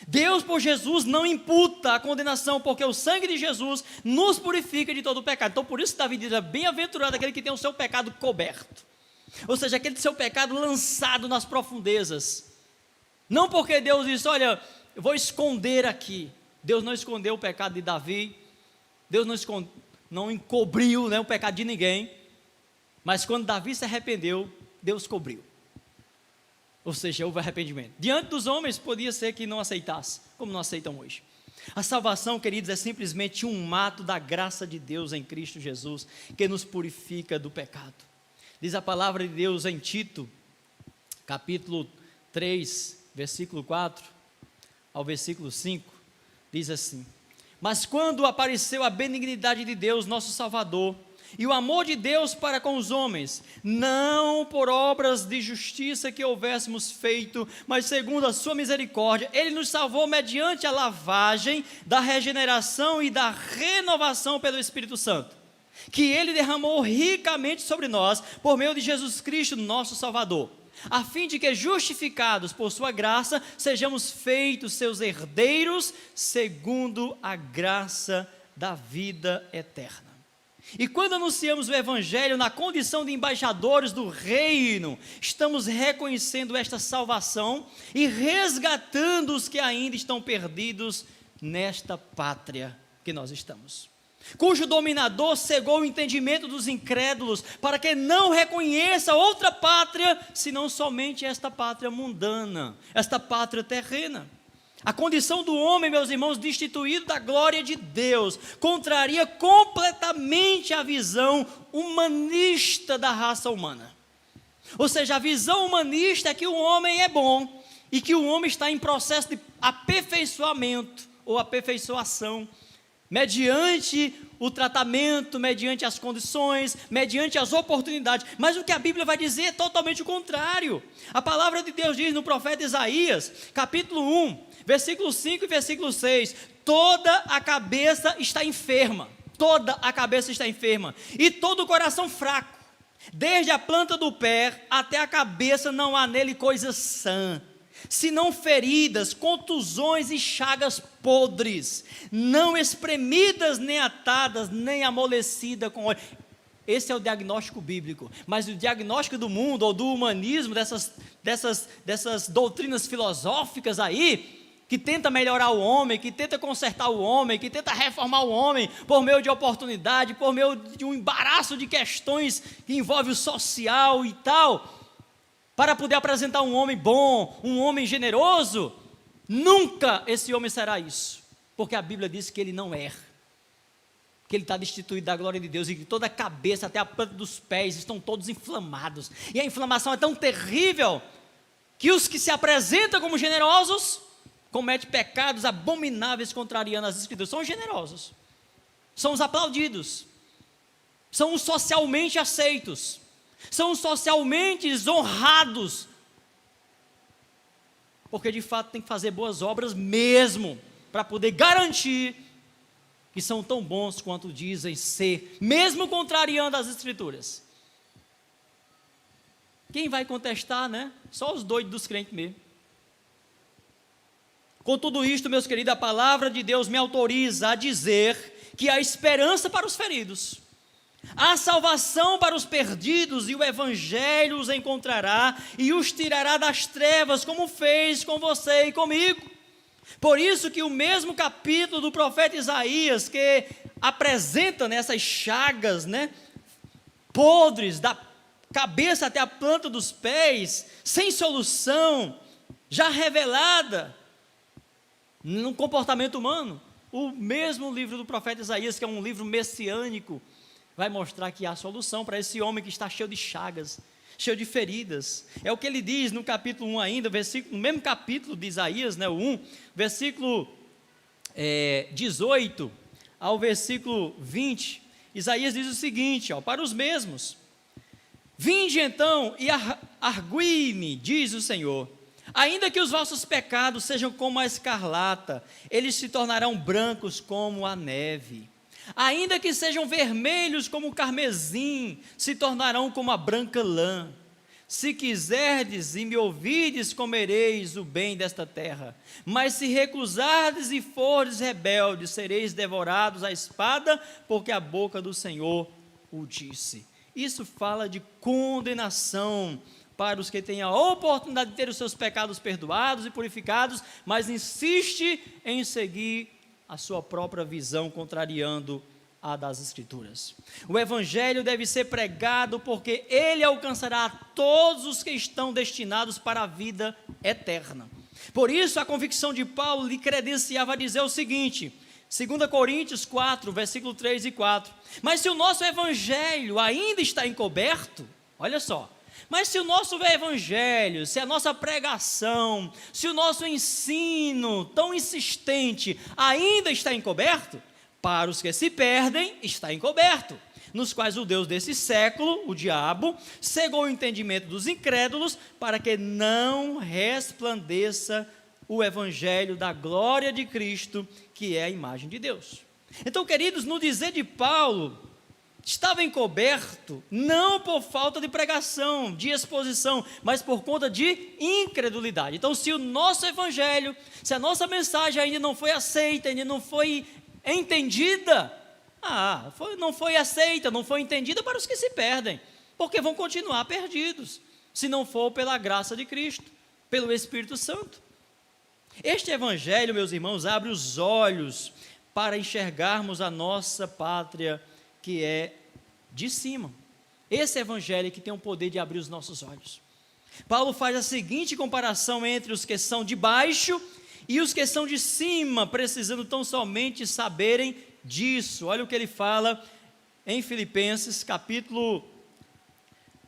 Deus, por Jesus, não imputa a condenação, porque o sangue de Jesus nos purifica de todo o pecado. Então, por isso, Davi diz, bem-aventurado aquele que tem o seu pecado coberto. Ou seja, aquele seu pecado lançado nas profundezas. Não porque Deus disse, olha, eu vou esconder aqui. Deus não escondeu o pecado de Davi. Deus não encobriu, né, o pecado de ninguém. Mas quando Davi se arrependeu, Deus cobriu. Ou seja, houve arrependimento. Diante dos homens, podia ser que não aceitasse, como não aceitam hoje. A salvação, queridos, é simplesmente um ato da graça de Deus em Cristo Jesus, que nos purifica do pecado. Diz a palavra de Deus em Tito, capítulo 3, versículo 4 ao versículo 5, diz assim, mas quando apareceu a benignidade de Deus, nosso Salvador, e o amor de Deus para com os homens, não por obras de justiça que houvéssemos feito, mas segundo a sua misericórdia, Ele nos salvou mediante a lavagem da regeneração e da renovação pelo Espírito Santo, que Ele derramou ricamente sobre nós, por meio de Jesus Cristo, nosso Salvador, a fim de que, justificados por sua graça, sejamos feitos seus herdeiros, segundo a graça da vida eterna. E quando anunciamos o Evangelho na condição de embaixadores do reino, estamos reconhecendo esta salvação e resgatando os que ainda estão perdidos nesta pátria que nós estamos, cujo dominador cegou o entendimento dos incrédulos, para que não reconheça outra pátria, senão somente esta pátria mundana, esta pátria terrena. A condição do homem, meus irmãos, destituído da glória de Deus, contraria completamente a visão humanista da raça humana. Ou seja, a visão humanista é que o homem é bom e que o homem está em processo de aperfeiçoamento ou aperfeiçoação mediante o tratamento, mediante as condições, mediante as oportunidades. Mas o que a Bíblia vai dizer é totalmente o contrário. A palavra de Deus diz no profeta Isaías, capítulo 1, versículo 5 e versículo 6, toda a cabeça está enferma, toda a cabeça está enferma, e todo o coração fraco, desde a planta do pé até a cabeça não há nele coisa sã, senão feridas, contusões e chagas podres, não espremidas, nem atadas, nem amolecidas com óleo. Esse é o diagnóstico bíblico, mas o diagnóstico do mundo, ou do humanismo, dessas doutrinas filosóficas aí, que tenta melhorar o homem, que tenta consertar o homem, que tenta reformar o homem, por meio de oportunidade, por meio de um embaraço de questões que envolve o social e tal, para poder apresentar um homem bom, um homem generoso, nunca esse homem será isso, porque a Bíblia diz que ele não erra, que ele está destituído da glória de Deus, e que toda a cabeça, até a planta dos pés, estão todos inflamados, e a inflamação é tão terrível, que os que se apresentam como generosos, cometem pecados abomináveis contrariando as Escrituras. São os generosos, são os aplaudidos, são os socialmente aceitos, são os socialmente honrados, porque de fato tem que fazer boas obras mesmo, para poder garantir que são tão bons quanto dizem ser, mesmo contrariando as Escrituras. Quem vai contestar, né? Só os doidos dos crentes mesmo. Com tudo isto, meus queridos, a palavra de Deus me autoriza a dizer que há esperança para os feridos, há salvação para os perdidos, e o Evangelho os encontrará e os tirará das trevas, como fez com você e comigo. Por isso que o mesmo capítulo do profeta Isaías, que apresenta nessas chagas, né, podres, da cabeça até a planta dos pés, sem solução, já revelada no comportamento humano, o mesmo livro do profeta Isaías, que é um livro messiânico, vai mostrar que há solução para esse homem que está cheio de chagas, cheio de feridas. É o que ele diz no capítulo 1 ainda, no mesmo capítulo de Isaías, né, o 1, versículo 18 ao versículo 20, Isaías diz o seguinte, para os mesmos: vinde então e argui-me, diz o Senhor, ainda que os vossos pecados sejam como a escarlata, eles se tornarão brancos como a neve. Ainda que sejam vermelhos como o carmesim, se tornarão como a branca lã. Se quiserdes e me ouvirdes, comereis o bem desta terra. Mas se recusardes e fordes rebeldes, sereis devorados à espada, porque a boca do Senhor o disse. Isso fala de condenação para os que têm a oportunidade de ter os seus pecados perdoados e purificados, mas insiste em seguir a sua própria visão, contrariando a das Escrituras. O Evangelho deve ser pregado, porque ele alcançará a todos os que estão destinados para a vida eterna. Por isso a convicção de Paulo lhe credenciava a dizer o seguinte, 2 Coríntios 4, versículo 3 e 4, mas se o nosso Evangelho ainda está encoberto, olha só, mas se o nosso Evangelho, se a nossa pregação, se o nosso ensino tão insistente ainda está encoberto, para os que se perdem está encoberto, nos quais o Deus desse século, o diabo, cegou o entendimento dos incrédulos, para que não resplandeça o Evangelho da glória de Cristo, que é a imagem de Deus. Então, queridos, no dizer de Paulo, estava encoberto, não por falta de pregação, de exposição, mas por conta de incredulidade. Então, se o nosso Evangelho, se a nossa mensagem ainda não foi aceita, ainda não foi entendida, não foi aceita, não foi entendida para os que se perdem, porque vão continuar perdidos, se não for pela graça de Cristo, pelo Espírito Santo. Este Evangelho, meus irmãos, abre os olhos para enxergarmos a nossa pátria, que é de cima. Esse Evangelho que tem o poder de abrir os nossos olhos. Paulo faz a seguinte comparação entre os que são de baixo e os que são de cima, precisando tão somente saberem disso. Olha o que ele fala em Filipenses, capítulo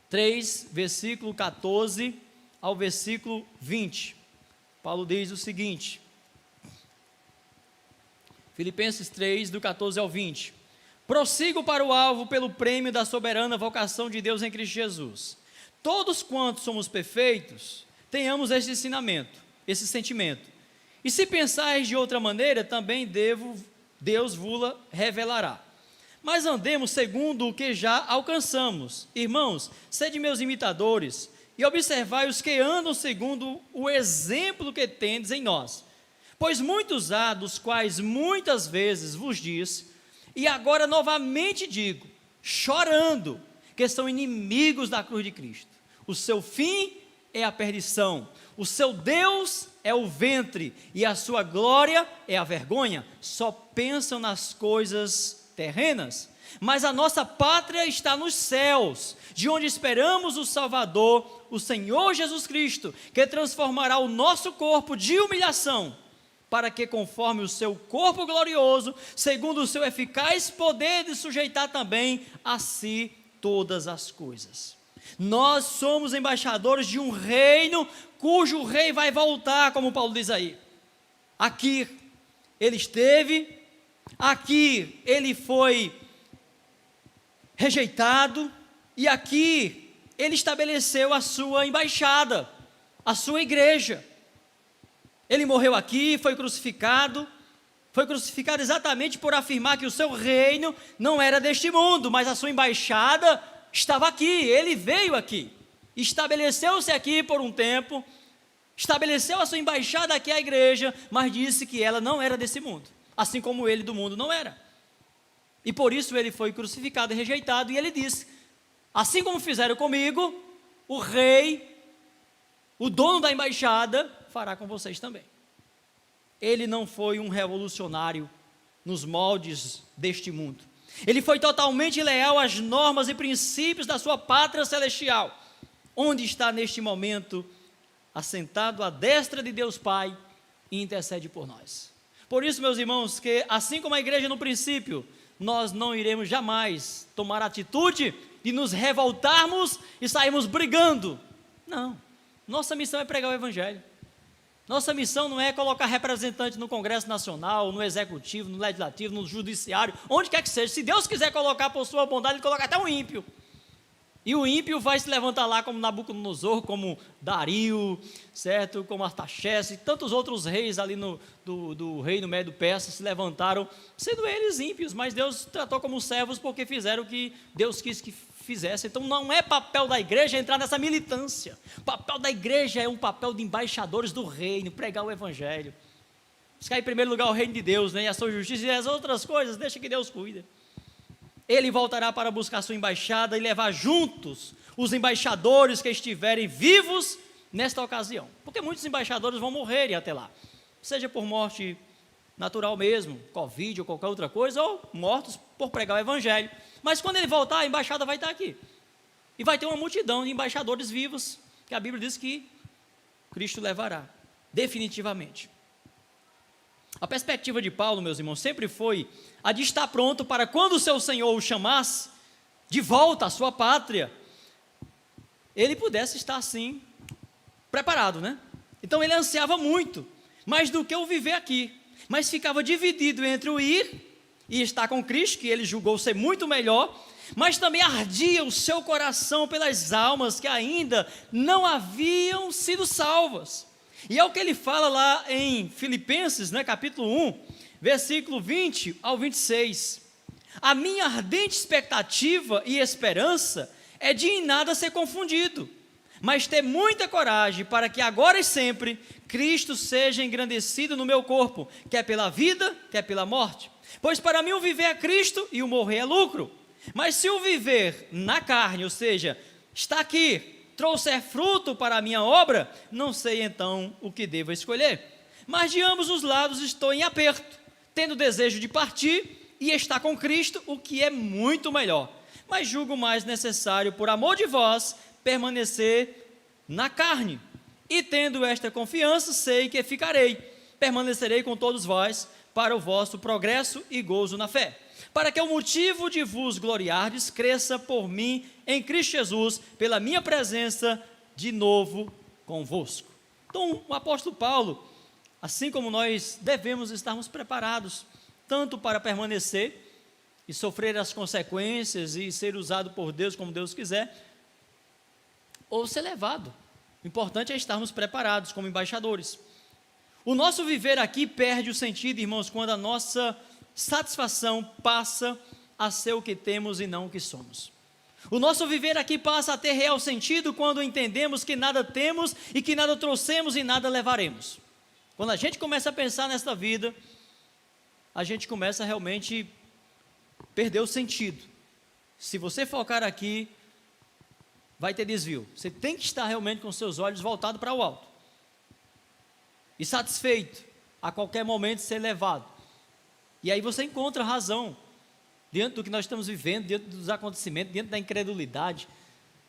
3, versículo 14 ao versículo 20. Paulo diz o seguinte, Filipenses 3, do 14 ao 20. Prossigo para o alvo pelo prêmio da soberana vocação de Deus em Cristo Jesus. Todos quantos somos perfeitos, tenhamos este ensinamento, esse sentimento. E se pensais de outra maneira, também Deus vos revelará. Mas andemos segundo o que já alcançamos. Irmãos, sede meus imitadores, e observai os que andam segundo o exemplo que tendes em nós. Pois muitos há, dos quais muitas vezes vos disse, e agora novamente digo, chorando, que são inimigos da cruz de Cristo. O seu fim é a perdição, o seu Deus é o ventre, e a sua glória é a vergonha. Só pensam nas coisas terrenas, mas a nossa pátria está nos céus, de onde esperamos o Salvador, o Senhor Jesus Cristo, que transformará o nosso corpo de humilhação, para que conforme o seu corpo glorioso, segundo o seu eficaz poder de sujeitar também a si todas as coisas. Nós somos embaixadores de um reino, cujo rei vai voltar, como Paulo diz aí. Aqui ele esteve, aqui ele foi rejeitado, e aqui ele estabeleceu a sua embaixada, a sua igreja. Ele morreu aqui, foi crucificado exatamente por afirmar que o seu reino não era deste mundo, mas a sua embaixada estava aqui, ele veio aqui, estabeleceu-se aqui por um tempo, estabeleceu a sua embaixada aqui, a igreja, mas disse que ela não era desse mundo, assim como ele do mundo não era, e por isso ele foi crucificado e rejeitado, e ele disse, assim como fizeram comigo, o rei, o dono da embaixada, fará com vocês também. Ele não foi um revolucionário nos moldes deste mundo, ele foi totalmente leal às normas e princípios da sua pátria celestial, onde está neste momento, assentado à destra de Deus Pai, e intercede por nós. Por isso, meus irmãos, que assim como a igreja no princípio, nós não iremos jamais tomar a atitude de nos revoltarmos e sairmos brigando. Não, nossa missão é pregar o Evangelho. Nossa missão não é colocar representantes no Congresso Nacional, no Executivo, no Legislativo, no Judiciário, onde quer que seja. Se Deus quiser colocar por sua bondade, Ele coloca até um ímpio. E o ímpio vai se levantar lá como Nabucodonosor, como Dario, certo? Como Artaxerxes, e tantos outros reis ali do reino médio persa se levantaram, sendo eles ímpios, mas Deus tratou como servos porque fizeram o que Deus quis que fizesse. Então não é papel da igreja entrar nessa militância. O papel da igreja é um papel de embaixadores do reino, pregar o Evangelho. Buscar em primeiro lugar o reino de Deus, né? E a sua justiça, e as outras coisas, deixa que Deus cuida. Ele voltará para buscar sua embaixada e levar juntos os embaixadores que estiverem vivos nesta ocasião. Porque muitos embaixadores vão morrer até lá. Seja por morte natural mesmo, Covid ou qualquer outra coisa, ou mortos por pregar o Evangelho. Mas quando ele voltar, a embaixada vai estar aqui. E vai ter uma multidão de embaixadores vivos, que a Bíblia diz que Cristo levará, definitivamente. A perspectiva de Paulo, meus irmãos, sempre foi a de estar pronto para quando o seu Senhor o chamasse de volta à sua pátria, ele pudesse estar assim, preparado, né? Então ele ansiava muito, mais do que o viver aqui, mas ficava dividido entre o ir e estar com Cristo, que ele julgou ser muito melhor, mas também ardia o seu coração pelas almas que ainda não haviam sido salvas. E é o que ele fala lá em Filipenses, né, capítulo 1, versículo 20 ao 26. A minha ardente expectativa e esperança é de em nada ser confundido, mas ter muita coragem para que agora e sempre Cristo seja engrandecido no meu corpo, quer pela vida, quer pela morte. Pois para mim o viver é Cristo e o morrer é lucro. Mas se o viver na carne, ou seja, está aqui, trouxer fruto para a minha obra, não sei então o que devo escolher. Mas de ambos os lados estou em aperto, tendo desejo de partir e estar com Cristo, o que é muito melhor. Mas julgo mais necessário, por amor de vós, permanecer na carne. E tendo esta confiança, sei que ficarei, permanecerei com todos vós, para o vosso progresso e gozo na fé, para que o motivo de vos gloriardes cresça por mim em Cristo Jesus, pela minha presença de novo convosco. Então o apóstolo Paulo, assim como nós devemos estarmos preparados, tanto para permanecer e sofrer as consequências e ser usado por Deus como Deus quiser, ou ser levado. O importante é estarmos preparados como embaixadores. O nosso viver aqui perde o sentido, irmãos, quando a nossa satisfação passa a ser o que temos e não o que somos. O nosso viver aqui passa a ter real sentido quando entendemos que nada temos e que nada trouxemos e nada levaremos. Quando a gente começa a pensar nesta vida, a gente começa a realmente perder o sentido. Se você focar aqui, vai ter desvio. Você tem que estar realmente com seus olhos voltados para o alto. E satisfeito, a qualquer momento ser levado. E aí você encontra razão, diante do que nós estamos vivendo, diante dos acontecimentos, diante da incredulidade,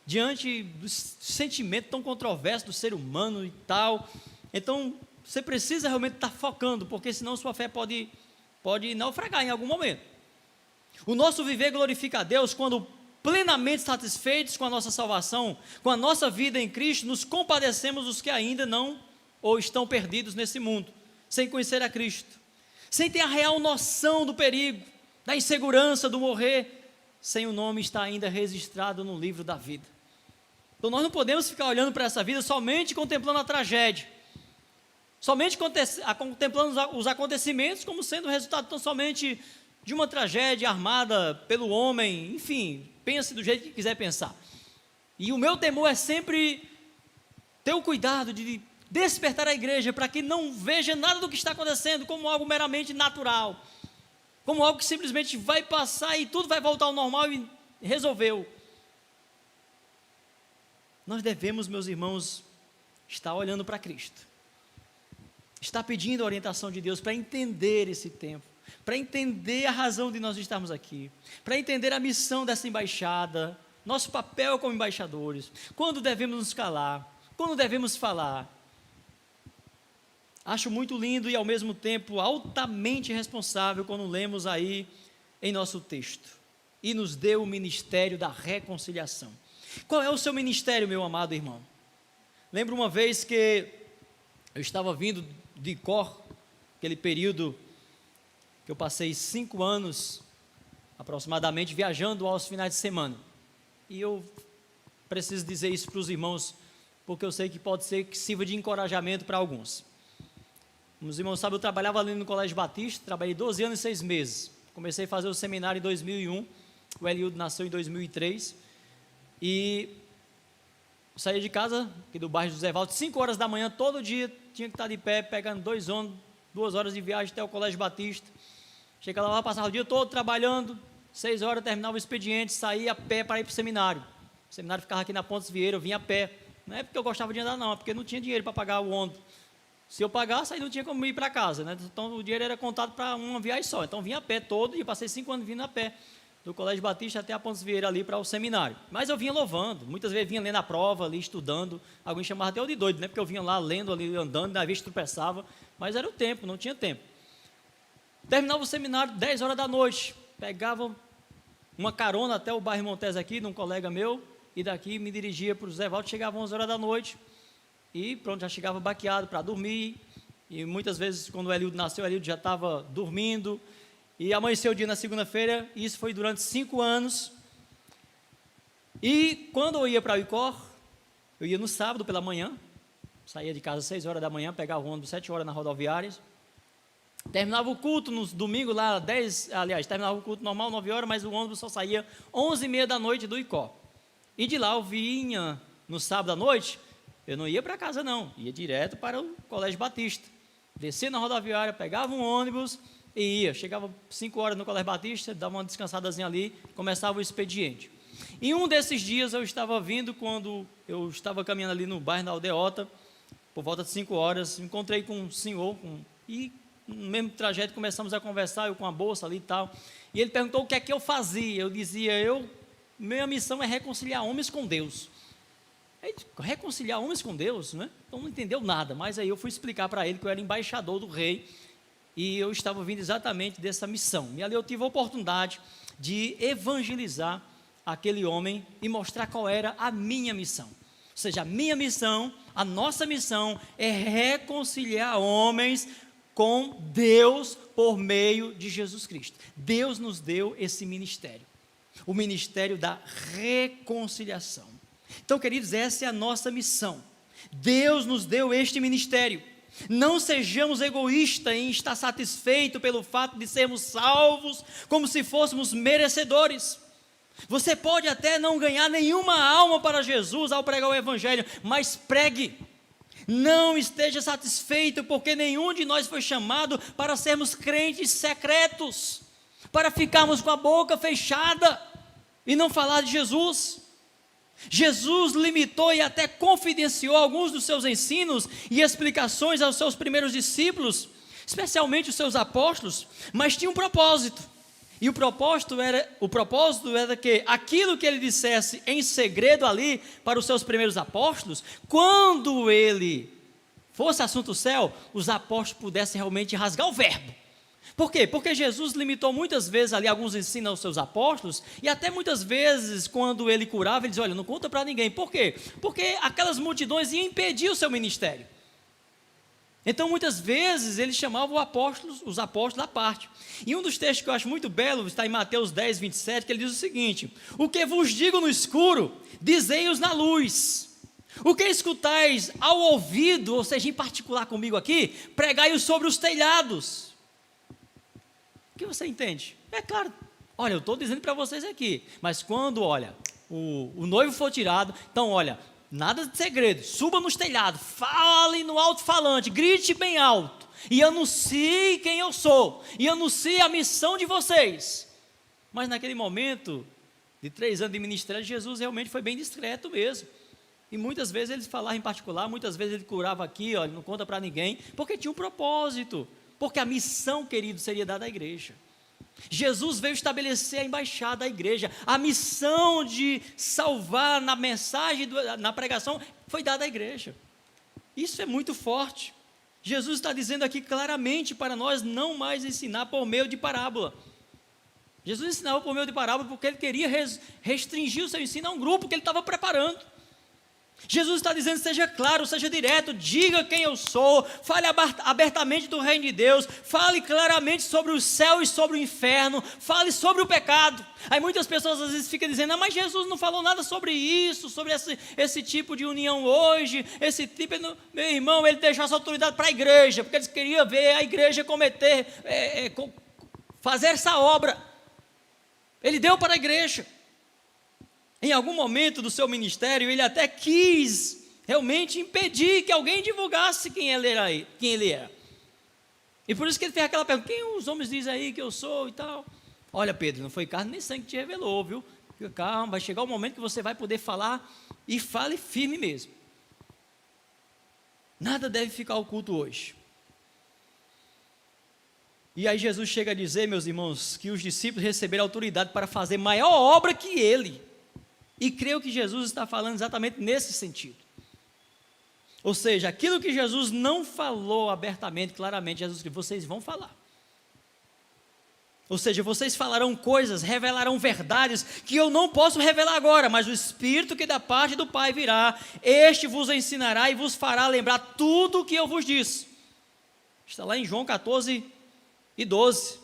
diante do sentimento tão controverso do ser humano e tal. Então, você precisa realmente estar focando, porque senão sua fé pode naufragar em algum momento. O nosso viver glorifica a Deus quando plenamente satisfeitos com a nossa salvação, com a nossa vida em Cristo, nos compadecemos dos que ainda não ou estão perdidos nesse mundo, sem conhecer a Cristo, sem ter a real noção do perigo, da insegurança do morrer, sem o nome estar ainda registrado no livro da vida. Então nós não podemos ficar olhando para essa vida somente contemplando a tragédia, somente contemplando os acontecimentos como sendo resultado tão somente de uma tragédia armada pelo homem. Enfim, pense do jeito que quiser pensar. E o meu temor é sempre ter o cuidado de despertar a igreja para que não veja nada do que está acontecendo como algo meramente natural, como algo que simplesmente vai passar e tudo vai voltar ao normal e resolveu. Nós devemos, meus irmãos, estar olhando para Cristo, estar pedindo a orientação de Deus para entender esse tempo, para entender a razão de nós estarmos aqui, para entender a missão dessa embaixada, nosso papel como embaixadores, quando devemos nos calar, quando devemos falar. Acho muito lindo e ao mesmo tempo altamente responsável quando lemos aí em nosso texto: e nos deu o ministério da reconciliação. Qual é o seu ministério, meu amado irmão? Lembro uma vez que eu estava vindo de Icó, aquele período que eu passei 5 anos aproximadamente viajando aos finais de semana, e eu preciso dizer isso para os irmãos, porque eu sei que pode ser que sirva de encorajamento para alguns. Os irmãos sabem, eu trabalhava ali no Colégio Batista, trabalhei 12 anos e 6 meses, comecei a fazer o seminário em 2001, o Eliudo nasceu em 2003, e saía de casa, aqui do bairro José Valdo, 5 horas da manhã, todo dia, tinha que estar de pé, pegando 2 ônibus, 2 horas de viagem até o Colégio Batista. Chegava lá, passava o dia todo trabalhando, 6 horas terminava o expediente, saía a pé para ir para o seminário. O seminário ficava aqui na Pontes Vieira, eu vinha a pé. Não é porque eu gostava de andar, não, é porque não tinha dinheiro para pagar o ônibus. Se eu pagasse, aí não tinha como ir para casa, né? Então o dinheiro era contado para uma viagem só. Então vinha a pé todo, e passei 5 anos vindo a pé, do Colégio Batista até a Pontes Vieira ali para o seminário. Mas eu vinha louvando, muitas vezes vinha lendo a prova ali, estudando. Alguém chamava até eu de doido, né? Porque eu vinha lá lendo ali, andando, às vezes tropeçava, mas era o tempo, não tinha tempo. Terminava o seminário 10 horas da noite, pegava uma carona até o bairro Montes aqui, de um colega meu, e daqui me dirigia para o José Valdo, chegava 11 horas da noite, e pronto, já chegava baqueado para dormir. E muitas vezes, quando o Eliudo nasceu, o Eliudo já estava dormindo, e amanheceu o dia na segunda-feira, e isso foi durante 5 anos. E quando eu ia para o Icó, eu ia no sábado pela manhã, saía de casa às 6 horas da manhã, pegava o ônibus 7 horas na rodoviária, terminava o culto no domingo lá, terminava o culto normal 9 horas, mas o ônibus só saía 11h30 da noite do Icó. E de lá eu vinha no sábado à noite, eu não ia para casa não, ia direto para o Colégio Batista, descia na rodoviária, pegava um ônibus e ia, chegava 5 horas no Colégio Batista, dava uma descansadazinha ali, começava o expediente. Em um desses dias eu estava vindo, quando eu estava caminhando ali no bairro da Aldeota, por volta de 5 horas, encontrei com um senhor, e no mesmo trajeto começamos a conversar, eu com a bolsa ali e tal, e ele perguntou o que é que eu fazia. Eu dizia, minha missão é reconciliar homens com Deus. Aí, reconciliar homens com Deus, né? Então não entendeu nada, mas aí eu fui explicar para ele que eu era embaixador do rei, e eu estava vindo exatamente dessa missão, e ali eu tive a oportunidade de evangelizar aquele homem, e mostrar qual era a minha missão. Ou seja, a minha missão, a nossa missão, é reconciliar homens com Deus, por meio de Jesus Cristo. Deus nos deu esse ministério, o ministério da reconciliação. Então, queridos, essa é a nossa missão. Deus nos deu este ministério. Não sejamos egoístas em estar satisfeitos pelo fato de sermos salvos, como se fôssemos merecedores. Você pode até não ganhar nenhuma alma para Jesus ao pregar o Evangelho, mas pregue. Não esteja satisfeito, porque nenhum de nós foi chamado para sermos crentes secretos, para ficarmos com a boca fechada e não falar de Jesus. Jesus limitou e até confidenciou alguns dos seus ensinos e explicações aos seus primeiros discípulos, especialmente os seus apóstolos, mas tinha um propósito. E o propósito era que aquilo que ele dissesse em segredo ali para os seus primeiros apóstolos, quando ele fosse assunto céu, os apóstolos pudessem realmente rasgar o verbo. Por quê? Porque Jesus limitou muitas vezes ali alguns ensinos aos seus apóstolos, e até muitas vezes quando ele curava, ele dizia, olha, não conta para ninguém. Por quê? Porque aquelas multidões iam impedir o seu ministério. Então muitas vezes ele chamava os apóstolos à parte. E um dos textos que eu acho muito belo está em Mateus 10, 27, que ele diz o seguinte: o que vos digo no escuro, dizei-os na luz. O que escutais ao ouvido, ou seja, em particular comigo aqui, pregai-os sobre os telhados. O que você entende? É claro, olha, eu estou dizendo para vocês aqui, mas quando, olha, o noivo for tirado, então, olha, nada de segredo, suba nos telhados, fale no alto-falante, grite bem alto, e anuncie quem eu sou, e anuncie a missão de vocês. Mas naquele momento, de 3 anos de ministério, Jesus realmente foi bem discreto mesmo, e muitas vezes ele falava em particular, muitas vezes ele curava aqui, olha, não conta para ninguém, porque tinha um propósito, porque a missão, querido, seria dada à igreja. Jesus veio estabelecer a embaixada da igreja, a missão de salvar na mensagem, na pregação, foi dada à igreja. Isso é muito forte. Jesus está dizendo aqui claramente para nós não mais ensinar por meio de parábola. Jesus ensinava por meio de parábola porque ele queria restringir o seu ensino a um grupo que ele estava preparando. Jesus está dizendo, seja claro, seja direto, diga quem eu sou, fale abertamente do reino de Deus, fale claramente sobre o céu e sobre o inferno, fale sobre o pecado. Aí muitas pessoas às vezes ficam dizendo, mas Jesus não falou nada sobre isso, sobre esse tipo de união hoje, esse tipo, meu irmão, ele deixou essa autoridade para a igreja, porque ele queria ver a igreja fazer essa obra, ele deu para a igreja. Em algum momento do seu ministério, ele até quis realmente impedir que alguém divulgasse quem ele era. E por isso que ele fez aquela pergunta, quem os homens dizem aí que eu sou e tal? Olha, Pedro, não foi carne nem sangue que te revelou, viu? Fica calmo, vai chegar o momento que você vai poder falar, e fale firme mesmo. Nada deve ficar oculto hoje. E aí Jesus chega a dizer, meus irmãos, que os discípulos receberam autoridade para fazer maior obra que ele. E creio que Jesus está falando exatamente nesse sentido. Ou seja, aquilo que Jesus não falou abertamente, claramente, Jesus disse, vocês vão falar. Ou seja, vocês falarão coisas, revelarão verdades que eu não posso revelar agora, mas o Espírito que da parte do Pai virá, este vos ensinará e vos fará lembrar tudo o que eu vos disse. Está lá em João 14 e 12.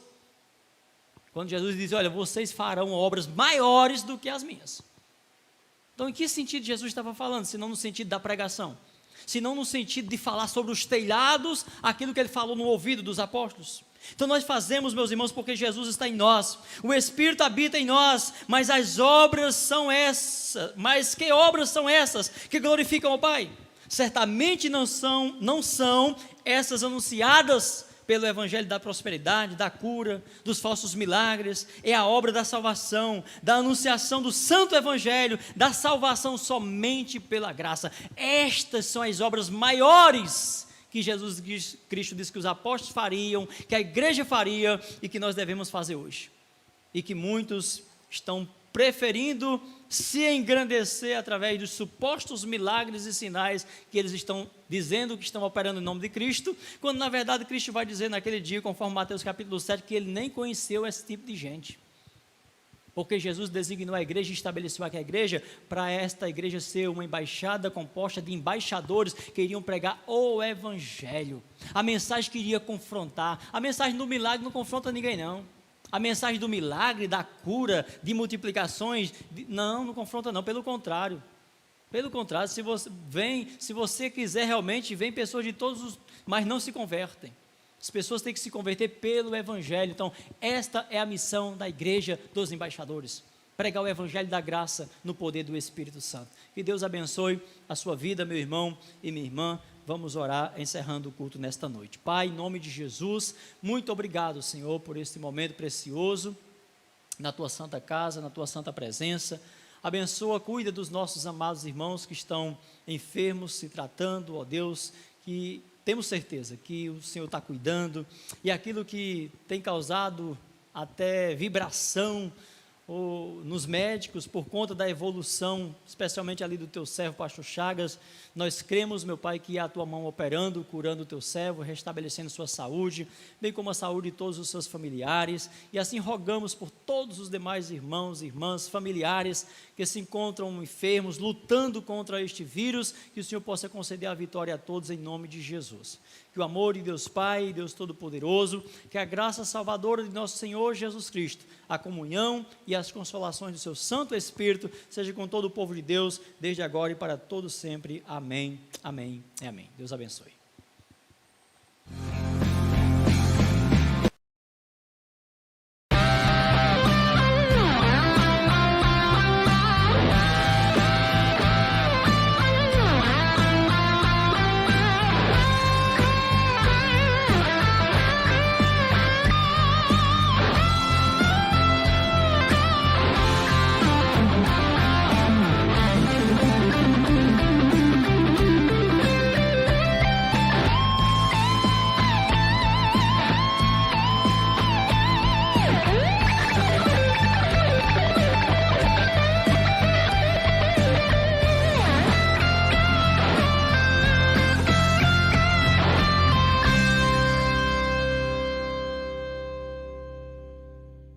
Quando Jesus diz, olha, vocês farão obras maiores do que as minhas. Então, em que sentido Jesus estava falando? Se não no sentido da pregação, se não no sentido de falar sobre os telhados, aquilo que ele falou no ouvido dos apóstolos. Então nós fazemos, meus irmãos, porque Jesus está em nós, o Espírito habita em nós, mas as obras são essas, mas que obras são essas que glorificam ao Pai? Certamente não são essas anunciadas pelo Evangelho da prosperidade, da cura, dos falsos milagres, é a obra da salvação, da anunciação do santo Evangelho, da salvação somente pela graça. Estas são as obras maiores que Jesus Cristo disse que os apóstolos fariam, que a igreja faria e que nós devemos fazer hoje. E que muitos estão preferindo se engrandecer através dos supostos milagres e sinais que eles estão dizendo que estão operando em nome de Cristo, quando na verdade Cristo vai dizer naquele dia, conforme Mateus capítulo 7, que ele nem conheceu esse tipo de gente. Porque Jesus designou a igreja e estabeleceu aqui a igreja para esta igreja ser uma embaixada composta de embaixadores que iriam pregar o evangelho. A mensagem que iria confrontar. A mensagem do milagre não confronta ninguém, não. A mensagem do milagre, da cura, de multiplicações, não confronta não, pelo contrário. Pelo contrário, se você quiser realmente, vem pessoas de todos os, mas não se convertem. As pessoas têm que se converter pelo evangelho. Então, esta é a missão da igreja dos embaixadores. Pregar o evangelho da graça no poder do Espírito Santo. Que Deus abençoe a sua vida, meu irmão e minha irmã. Vamos orar, encerrando o culto nesta noite. Pai, em nome de Jesus, muito obrigado, Senhor, por este momento precioso, na Tua santa casa, na Tua santa presença. Abençoa, cuida dos nossos amados irmãos que estão enfermos, se tratando, ó Deus, que temos certeza que o Senhor está cuidando, e aquilo que tem causado até vibração nos médicos, por conta da evolução, especialmente ali do teu servo, pastor Chagas, nós cremos, meu Pai, que há a tua mão operando, curando o teu servo, restabelecendo sua saúde, bem como a saúde de todos os seus familiares, e assim rogamos por todos os demais irmãos, irmãs, familiares, que se encontram enfermos, lutando contra este vírus, que o Senhor possa conceder a vitória a todos, em nome de Jesus. Que o amor de Deus Pai, Deus Todo-Poderoso, que a graça salvadora de nosso Senhor Jesus Cristo, a comunhão e as consolações do seu Santo Espírito, seja com todo o povo de Deus, desde agora e para todo sempre. Amém, amém e amém. Deus abençoe.